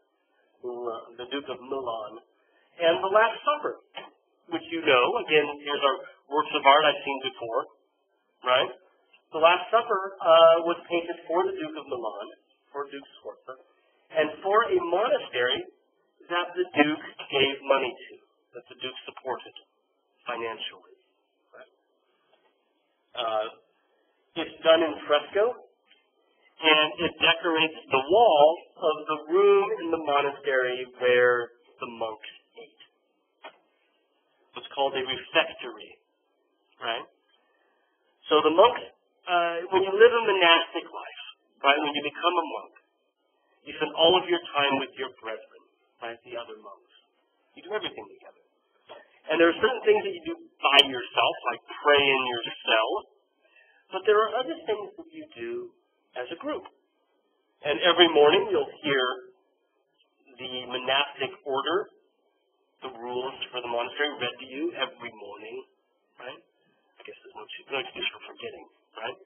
The Duke of Milan. And The Last Supper, which you know, again, here's our works of art I've seen before, right? The Last Supper was painted for the Duke of Milan, for Duke Sforza, and for a monastery that the Duke gave money to, that the Duke supported financially. Right? It's done in fresco, and it decorates the wall of the room in the monastery where the monks ate. It's called a refectory, right? So the monks, when you live a monastic life, right, when you become a monk, you spend all of your time with your brethren, right, the other monks. You do everything together. And there are certain things that you do by yourself, like pray in your cell, but there are other things that you do as a group. And every morning you'll hear the monastic order, the rules for the monastery read to you every morning, right? I guess there's no excuse for forgetting, right?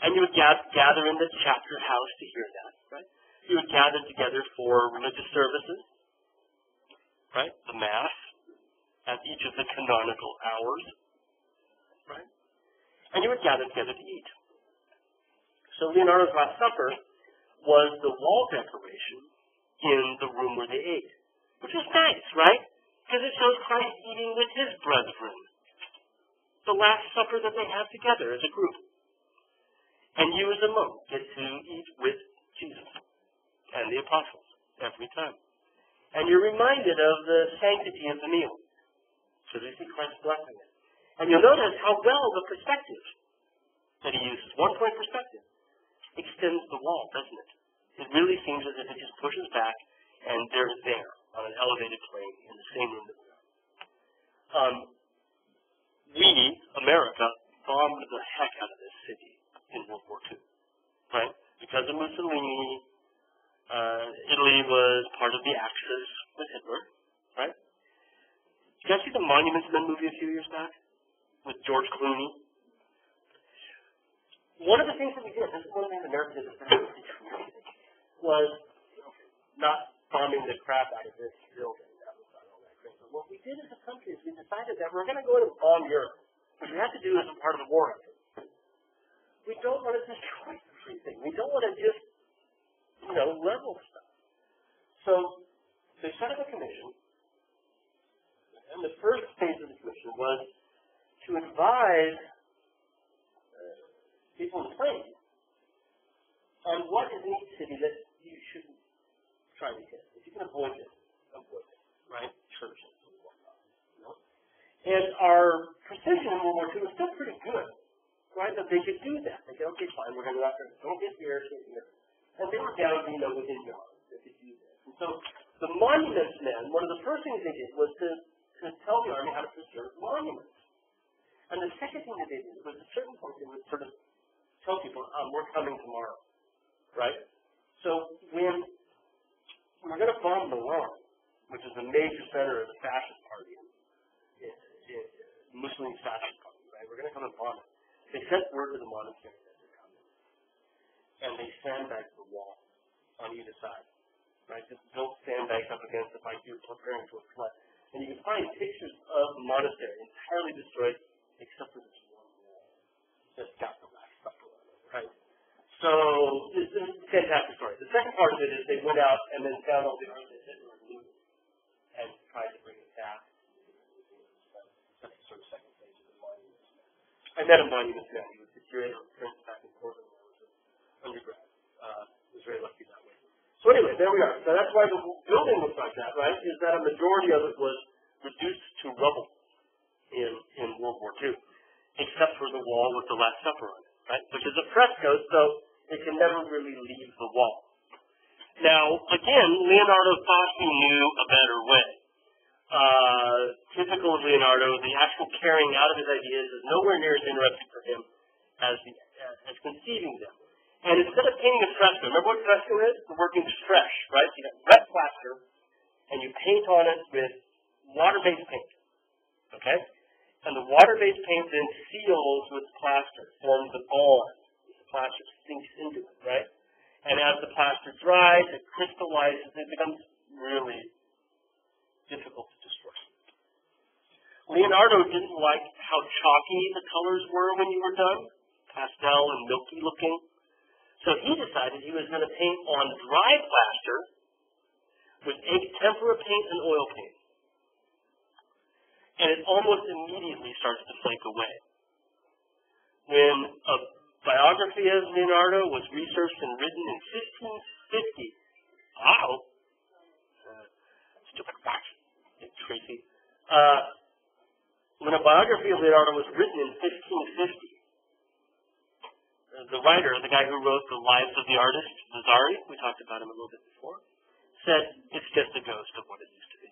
And you would gather in the chapter house to hear that, right? You would gather together for religious services, right? The Mass, at each of the canonical hours, right? And you would gather together to eat. So Leonardo's Last Supper was the wall decoration in the room where they ate, which is nice, right? Because it shows Christ eating with his brethren. The Last Supper that they have together as a group. And you as a monk get to eat with Jesus and the apostles every time. And you're reminded of the sanctity of the meal. So you see Christ blessing it. And you'll notice how well the perspective that he uses, one-point perspective, extends the wall, doesn't it? It really seems as if it just pushes back and they're there on an elevated plane in the same room that we are. We, America, bombed the heck out of this city in World War II, right? Because of Mussolini, Italy was part of the Axis with Hitler, right? Did you guys see the Monuments Men movie a few years back with George Clooney? One of the things that we did, this is one of the things America did, was not bombing the crap out of this building. That was not all that great. But what we did as a country is we decided that we're going to go in and bomb Europe, which we have to do as a part of the war effort. We don't want to destroy everything. We don't want to just, level stuff. So they set up a commission, and the first phase of the commission was to advise people in the plane on what is in each city that you shouldn't try to hit. If you can avoid it, right? Churches and whatnot. And our precision in World War II was still pretty good, right? That they could do that. They said, okay, fine, we're going to go after it. Don't get here, get here. And they were down, within yards that could do this. And so the Monuments Men, one of the first things they did was to tell the Army how to preserve monuments. And the second thing that they did was at a certain point they would sort of tell people, we're coming tomorrow, right? So when we're going to bomb Milan, which is a major center of the fascist party, Mussolini's fascist party, right? We're going to come and bomb it. They sent word to the monastery that they're coming. And they sandbagged the wall on either side, right? Just built sandbags up against it like you're preparing for a flood. And you can find pictures of the monastery entirely destroyed, except for this one wall that's got the Last Supper on it, right? So this is a fantastic story. The second part of it is they went out and then found all the art that Hitler knew and tried to bring it back. That's the sort of second phase of the Monuments Man. I met a Monuments Man. He was the curator of prints back in Portland when I was an undergrad. I was very lucky that way. So anyway, there we are. So that's why the building looks like that, right? Is that a majority of it was reduced to rubble in World War II, except for the wall with the Last Supper on it, right? Which is a fresco, so it can never really leave the wall. Now, again, Leonardo thought he knew a better way. Typical of Leonardo, the actual carrying out of his ideas is nowhere near as interesting for him as conceiving them. And instead of painting a fresco, remember what fresco is? The word means fresh, right? You got wet plaster, and you paint on it with water-based paint, okay? And the water-based paint then seals with plaster, forms a bond. The plaster sinks into it, right? And as the plaster dries, it crystallizes, it becomes really difficult to destroy. Leonardo didn't like how chalky the colors were when you were done, pastel and milky looking. So he decided he was going to paint on dry plaster with egg tempera paint and oil paint. And it almost immediately starts to flake away. When a biography of Leonardo was researched and written in 1550, wow, stupid wax, Tracy. When a biography of Leonardo was written in 1550, the writer, the guy who wrote the Lives of the Artist, Vasari, we talked about him a little bit before, said it's just a ghost of what it used to be.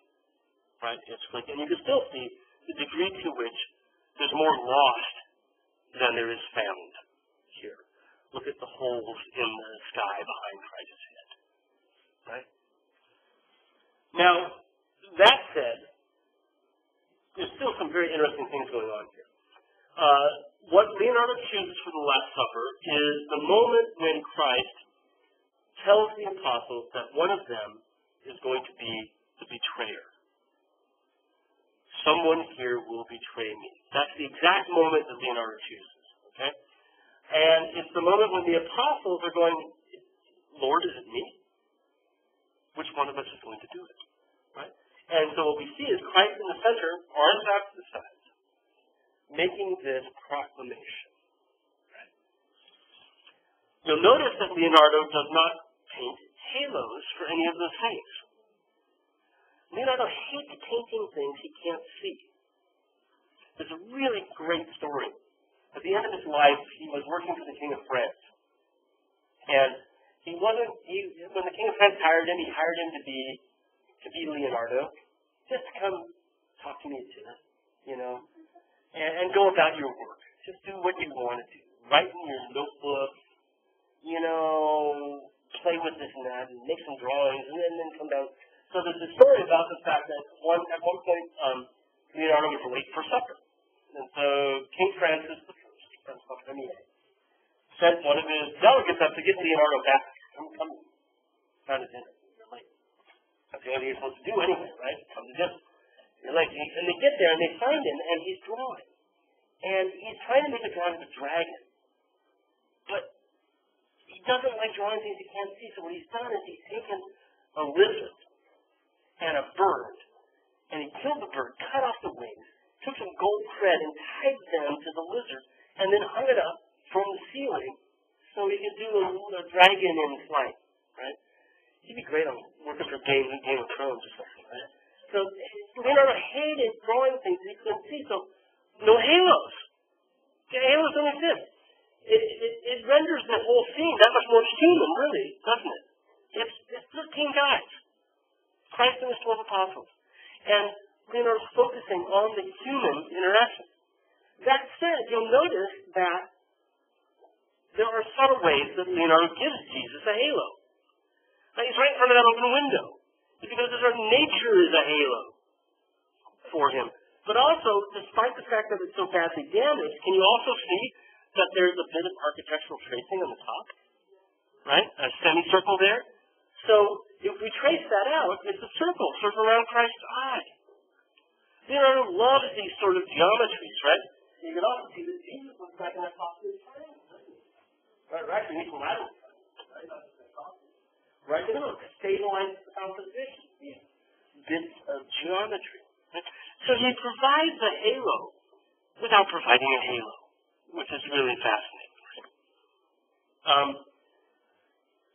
Right? It's like, and you can still see the degree to which there's more lost than there is found here. Look at the holes in the sky behind Christ's head. Right? Now, that said, there's still some very interesting things going on here. What Leonardo chooses for the Last Supper is the moment when Christ tells the apostles that one of them is going to be the betrayer. Someone here will betray me. That's the exact moment that Leonardo chooses. Okay? And it's the moment when the apostles are going, Lord, is it me? Which one of us is going to do it? Right? And so what we see is Christ in the center, arms out to the sides, making this proclamation. Right? You'll notice that Leonardo does not paint halos for any of those things. Leonardo hates painting things he can't see. There's a really great story. At the end of his life, he was working for the King of France. And when the King of France hired him, he hired him to be Leonardo, just to come talk to me too, and go about your work. Just do what you want to do. Write in your notebook, play with this and that, and make some drawings, and then come down. So there's a story about the fact that at one point, Leonardo was late for supper. And so King Francis I, Francois Premier, sent one of his delegates up to get Leonardo back. Come down to dinner. You're late. That's the only thing you're supposed to do anyway, right? Come to dinner. You're late. And they get there and they find him and he's drawing. And he's trying to make a drawing of a dragon. But he doesn't like drawing things he can't see. So what he's done is he's taken a lizard and a bird, and he killed the bird, cut off the wings, took some gold thread and tied them to the lizard, and then hung it up from the ceiling so he could do a dragon in flight, right? He'd be great on working for Game of Thrones or something, right? So Leonardo hated drawing things he couldn't see, so no halos. The halos don't exist. It renders the whole scene that much more human, really, doesn't it? It's 13 guys. Christ and his 12 apostles. And Leonardo's focusing on the human interaction. That said, you'll notice that there are subtle ways that Leonardo gives Jesus a halo. Now, he's right in front of that open window. You can notice our nature is a halo for him. But also, despite the fact that it's so badly damaged, can you also see that there's a bit of architectural tracing on the top? Right? A semicircle there. So, if we trace that out, it's a circle around Christ's eye. Leonardo loves these sort of geometries, right? You can also see that Jesus looks like an apostolic triangle. Right, actually, equilateral triangle. Right? You know, stabilize the composition, these bits of geometry. Right? So he provides a halo without providing a halo, which is really fascinating.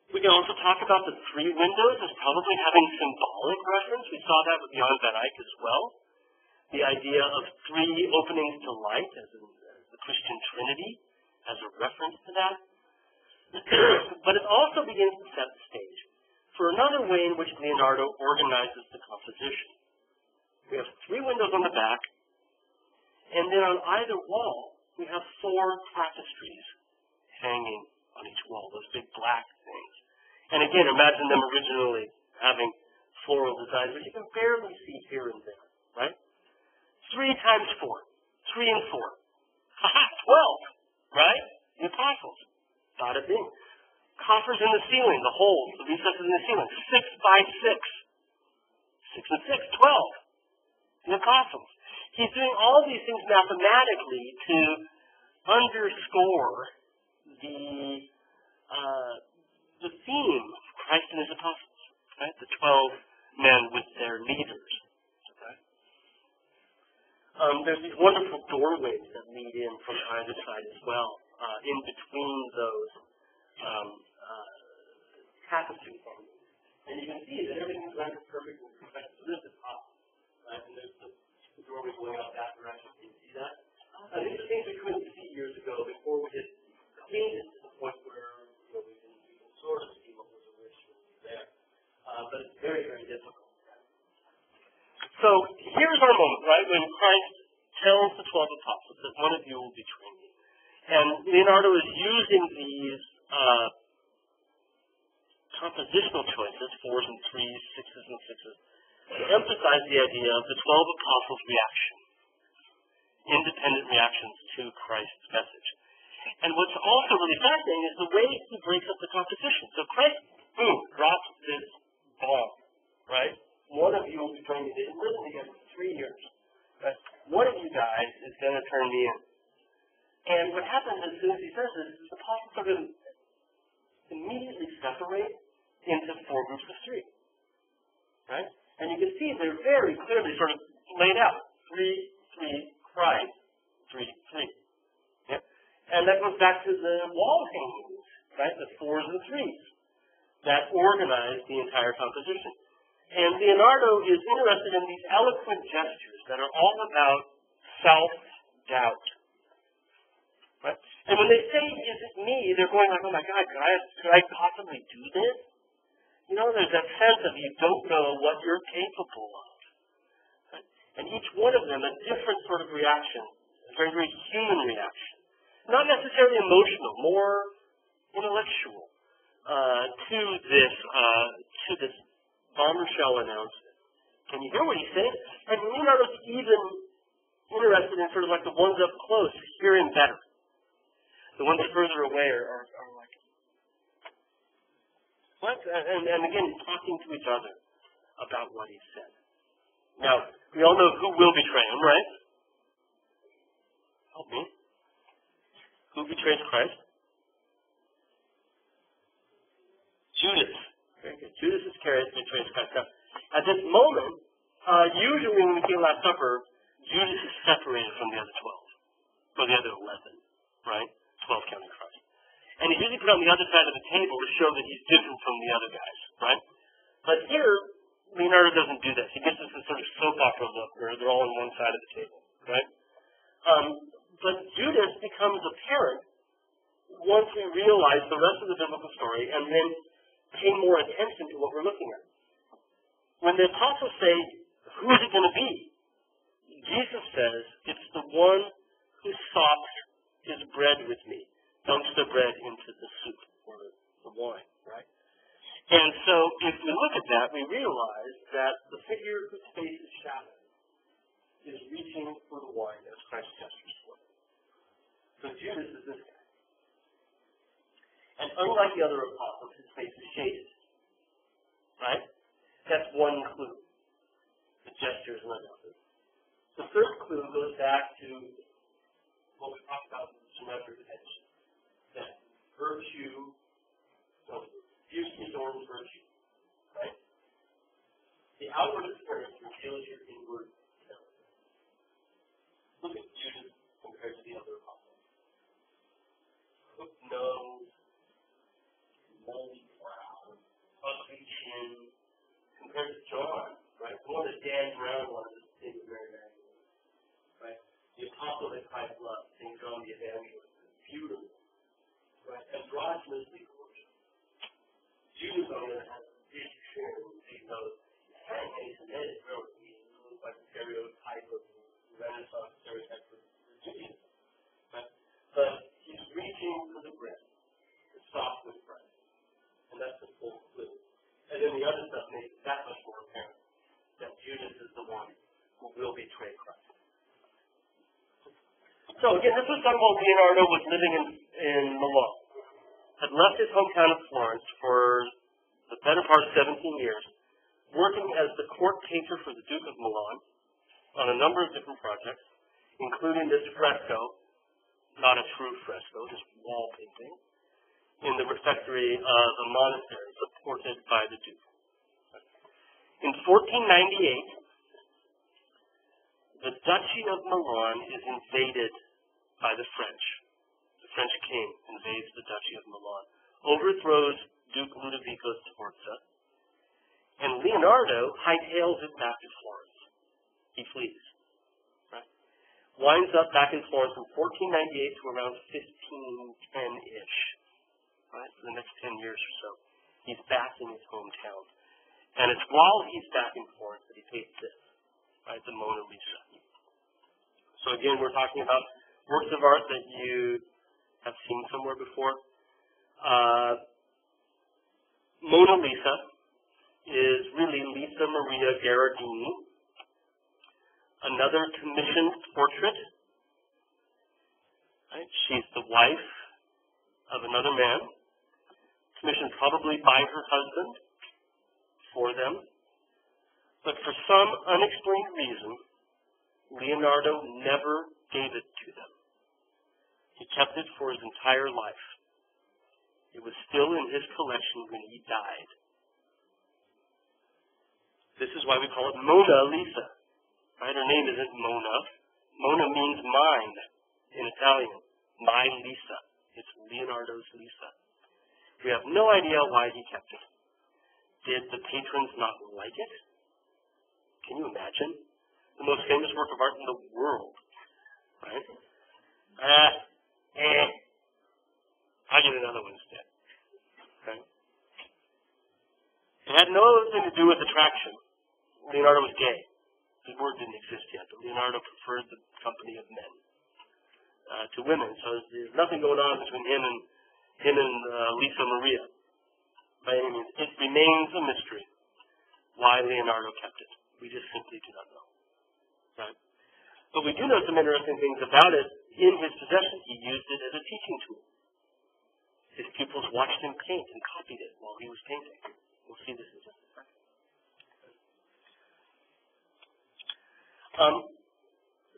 We can also talk about the three windows as probably having symbolic reference. We saw that with Jan van Eyck as well. The idea of three openings to light as in the Christian Trinity as a reference to that. But it also begins to set the stage for another way in which Leonardo organizes the composition. We have three windows on the back, and then on either wall, we have four tapestries hanging on each wall, those big black things. And again, imagine them originally having floral designs, which you can barely see here and there, right? 3 times 4. 3 and 4. Haha, 12, right? The apostles. Bada bing. Coffers in the ceiling, the holes, the recesses in the ceiling. 6 by 6. 6 and 6, 12. The apostles. He's doing all these things mathematically to underscore the theme of Christ and his apostles, right? The 12 men with their leaders. Okay? There's these wonderful doorways that lead in from either side as well, in between those tapestries. And you can see that everything's rendered perfectly perfect. So this is up, right? And there's the doorway going out that direction. Can you see that? These are things we couldn't see years ago before we had cleaned it to the point where we can sort of see what was originally there. But it's very, very difficult. So here's our moment, right, when Christ tells the 12 apostles that one of you will betray me. And Leonardo is using these compositional choices, 4s and 3s, 6s and 6s, to emphasize the idea of the 12 apostles' reaction, independent reactions to Christ's message. And what's also really fascinating is the way he breaks up the composition. So Christ, boom, drops this bomb, right? One of you will be trying to get living together for 3 years. Right? One of you guys is going to turn me in. And what happens as soon as he says this is the apostles are going to immediately separate into 4 groups of 3. Right? And you can see they're very clearly sort of laid out. 3, 3, Christ, 3, 3. Yep. And that goes back to the wall hangings, right? The 4s and 3s that organize the entire composition. And Leonardo is interested in these eloquent gestures that are all about self-doubt. Right? And when they say, is it me, they're going like, oh my God, could I possibly do this? You know, there's that sense of you don't know what you're capable of. Right? And each one of them a different sort of reaction, a very, very human reaction. Not necessarily emotional, more intellectual to this bombshell announcement. Can you hear what he's saying? And Leonardo's even interested in sort of like the ones up close hear him better. The ones further away are like, what? And again, talking to each other about what he said. Now, we all know who will betray him, right? Help me. Who betrays Christ? Judas. Very good. Judas Iscariot betrays Christ. Now, at this moment, usually when we see Last Supper, Judas is separated from the other 12, or the other 11, right? 12 counting Christ. And he's usually put on the other side of the table to show that he's different from the other guys, right? But here, Leonardo doesn't do this. He gives us this sort of soap opera look where they're all on one side of the table, right? But Judas becomes apparent once we realize the rest of the biblical story and then pay more attention to what we're looking at. When the apostles say, who is it going to be? Jesus says, it's the one who sops his bread with me, dumps the bread into the soup or the wine, right? And so if we look at that, we realize that the figure whose face is shadowed is reaching for the wine as Christ gestures for it. So Judas is this guy. And unlike the other apostles, his face is shaded. Right? That's one clue. The gestures and another. The third clue goes back to what we talked about with symmetric attention. That virtue, beauty adorns virtue. Right? The outward appearance reveals your inward character. Look at Judas compared to the other apostles. Hooked nose, moldy brow, ugly chin, compared to John, right? The one that Dan Brown wanted to sing with Mary Magdalene, right? The apostle that Christ loved, St. John the Evangelist, beautiful, right? Androgynously gorgeous. Judas, on the other hand, big chin, big nose. His face and head is really easy. It looks like a stereotype of Renaissance stereotype for Judaism, right? But he's reaching for the bread. It's soft with bread. And that's the full clue. And then the other stuff makes it that much more apparent that Judas is the one who will betray Christ. So again, this was done while Leonardo was living in Milan. Had left his hometown of Florence for the better part of 17 years, working as the court painter for the Duke of Milan on a on a number of different projects, including this fresco, not a true fresco, just wall painting, in the refectory of a monastery supported by the Duke. In 1498, the Duchy of Milan is invaded by the French. The French king invades the Duchy of Milan, overthrows Duke Ludovico Sforza, and Leonardo hightails it back to Florence. He flees. Right? Winds up back in Florence from 1498 to around 1510-ish. Right? For the next 10 years or so. He's back in his hometown. And it's while he's back in Florence that he paints this, right? The Mona Lisa. So again, we're talking about works of art that you have seen somewhere before. Mona Lisa is really Lisa Maria Gherardini, another commissioned portrait. Right? She's the wife of another man, commissioned probably by her husband for them. But for some unexplained reason, Leonardo never gave it to them. He kept it for his entire life. It was still in his collection when he died. This is why we call it Mona Lisa. Right? Her name isn't Mona. Mona means mine in Italian. My Lisa. It's Leonardo's Lisa. We have no idea why he kept it. Did the patrons not like it? Can you imagine? The most famous work of art in the world. Right? I'll get another one instead. Okay? It had nothing to do with attraction. Leonardo was gay. The word didn't exist yet, but Leonardo preferred the company of men to women. So there's nothing going on between him and Lisa Maria by any means. It remains a mystery why Leonardo kept it. We just simply do not know. Right? But we do know some interesting things about it. In his possession, he used it as a teaching tool. His pupils watched him paint and copied it while he was painting. We'll see this in just a second.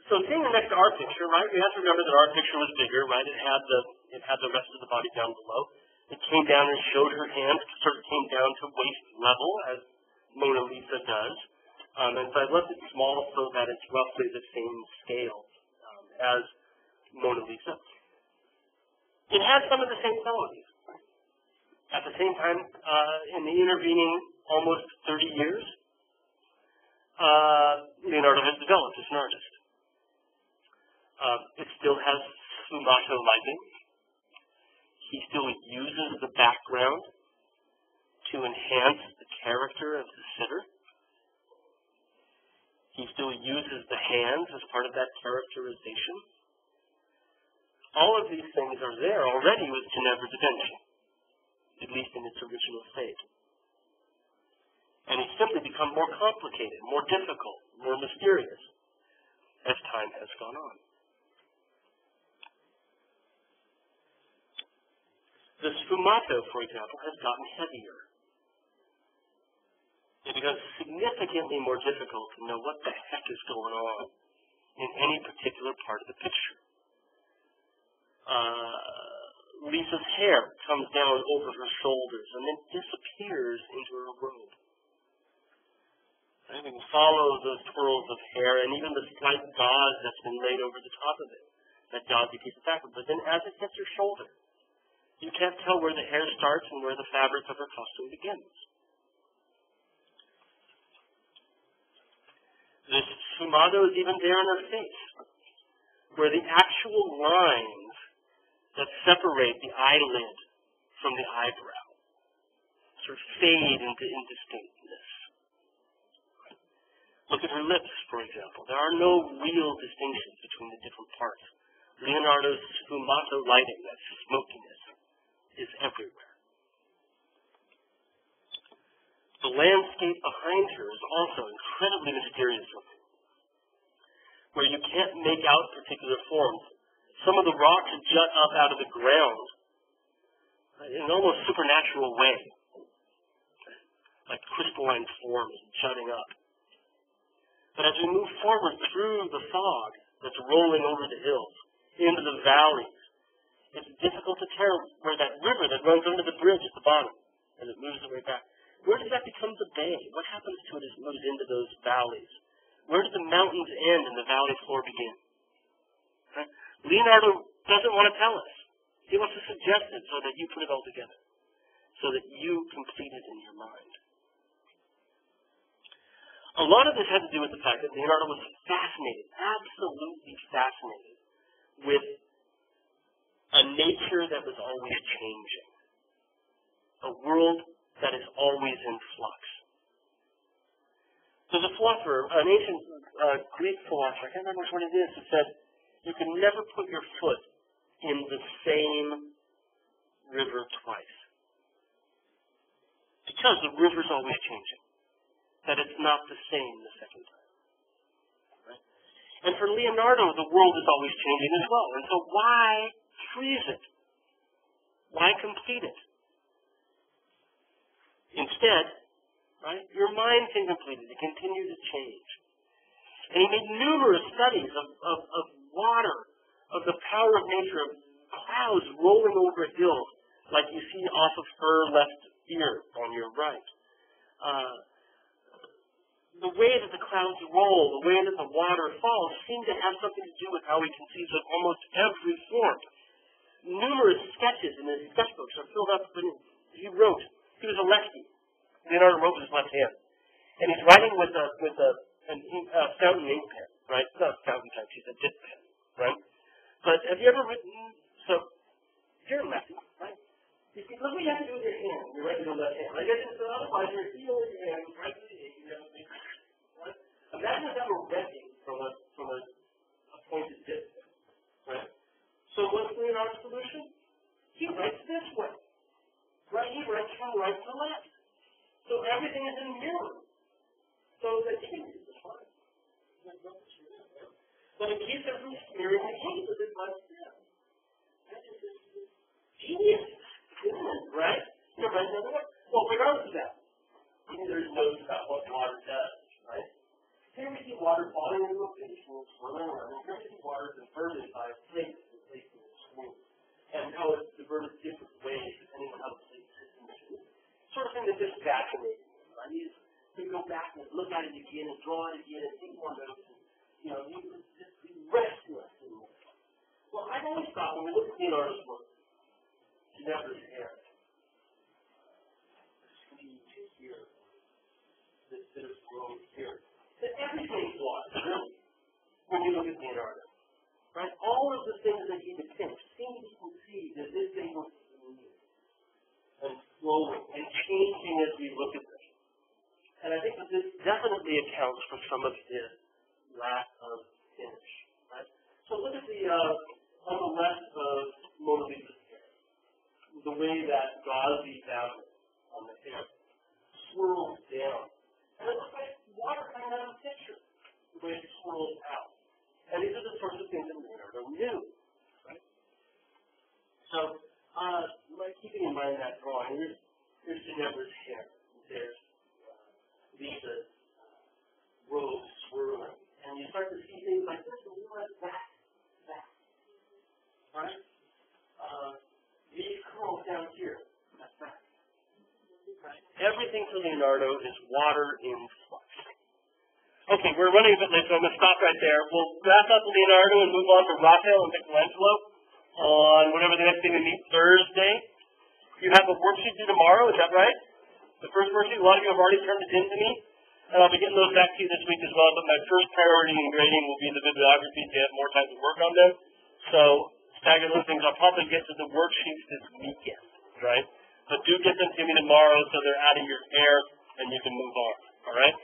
So seeing the next art picture, right, we have to remember that our picture was bigger, right? It had the rest of the body down below. It came down and showed her hands, sort of came down to waist level, as Mona Lisa does. And so I left it small so that it's roughly the same scale as Mona Lisa. It has some of the same qualities. At the same time, in the intervening almost 30 years, Leonardo has developed as an artist. It still has sfumato lighting. He still uses the background to enhance the character of the sitter. He still uses the hands as part of that characterization. All of these things are there already with Ginevra da Vinci, at least in its original state. And it's simply become more complicated, more difficult, more mysterious as time has gone on. The sfumato, for example, has gotten heavier. It becomes significantly more difficult to know what the heck is going on in any particular part of the picture. Lisa's hair comes down over her shoulders and then disappears into her robe. And we can follow those twirls of hair and even the slight gauze that's been laid over the top of it. That gauzy piece of fabric. But then as it hits her shoulder, you can't tell where the hair starts and where the fabric of her costume begins. This sfumato is even there in her face, where the actual lines that separate the eyelid from the eyebrow sort of fade into indistinctness. Look at her lips, for example. There are no real distinctions between the different parts. Leonardo's sfumato lighting, that smokiness, is everywhere. The landscape behind her is also incredibly mysterious looking, where you can't make out particular forms. Some of the rocks jut up out of the ground in an almost supernatural way, like crystalline forms jutting up. But as we move forward through the fog that's rolling over the hills, into the valleys, it's difficult to tell where that river that runs under the bridge at the bottom, as it moves its way back, where does that become the bay? What happens to it as it moves into those valleys? Where do the mountains end and the valley floor begin? Right? Leonardo doesn't want to tell us. He wants to suggest it so that you put it all together, so that you complete it in your mind. A lot of this had to do with the fact that Leonardo was fascinated, absolutely fascinated, with a nature that was always changing, a world that is always in flux. There's a philosopher, an ancient Greek philosopher, I can't remember which one it is, that said, you can never put your foot in the same river twice. Because the river's always changing. That it's not the same the second time. Right? And for Leonardo, the world is always changing as well. And so why freeze it? Why complete it? Instead, right, your mind can complete it. It can continue to change. And he made numerous studies of water, of the power of nature, of clouds rolling over hills, like you see off of her left ear on your right. The way that the clouds roll, the way that the water falls, seem to have something to do with how he conceives of almost every form. Numerous sketches in his sketchbooks are filled up with he wrote. He was a lefty. Leonardo wrote with his left hand. And he's writing with a fountain ink pen, right? Not a fountain type, she's a dip pen, right? But have you ever written, so, you're a lefty, right? You see, look what you have to do with your hand. You're writing with your left hand. I guess it's otherwise you're feeling your hand, right to the ink, you have to make it, right? Imagine if that were renting from a pointed dip pen, right? So what's Leonardo's solution? He writes this way, right? He writes from right to left. So everything is in mirror. So the ink is fine. But it keeps it from smearing the ink with his left hand. That is genius, isn't it? Right? You know, right another way. Well, regardless of that, there's notes about what water does, right? Here we see water falling into a pitch and swirling around. And here we see water diverted by plates and plates in the swing. And how it's diverted different ways depending on how the plate system is. Sort of thing that just fascinates me. Right? You just go back and look at it again and draw it again and think more about it. You know, you just be restless. Well, I've always thought when we look at Leonardo's work, Ginevra's hair, the sleeve here, this bit of growth here, that everything's lost, really, when you look at Leonardo. Right? All of the things that he depicts seem to conceive that this thing was and flowing and changing as we look at this. And I think that this definitely accounts for some of his lack of finish. Right? So look at the on the left of Mona Lisa's hair. The way that gauzy down on the hair swirls down. And it looks like water coming out of the picture. The way it swirls out. And these are the sorts of things that Leonardo knew. Right? So keeping in mind that drawing, here's Ginevra's hair. There's Lisa's robe swirling. And you start to see things like this, and you realize that. Right? These curls down here. That's that. Right? Everything for Leonardo is water in flux. Okay, we're running a bit late, so I'm going to stop right there. We'll wrap up Leonardo and move on to Raphael and Michelangelo on whatever the next thing we meet, Thursday. You have a worksheet due tomorrow, is that right? The first worksheet, a lot of you have already turned it in to me, and I'll be getting those back to you this week as well, but my first priority in grading will be the bibliography to have more time to work on them. So, stagger those things. I'll probably get to the worksheets this weekend, right? But do get them to me tomorrow so they're out of your hair and you can move on, all right?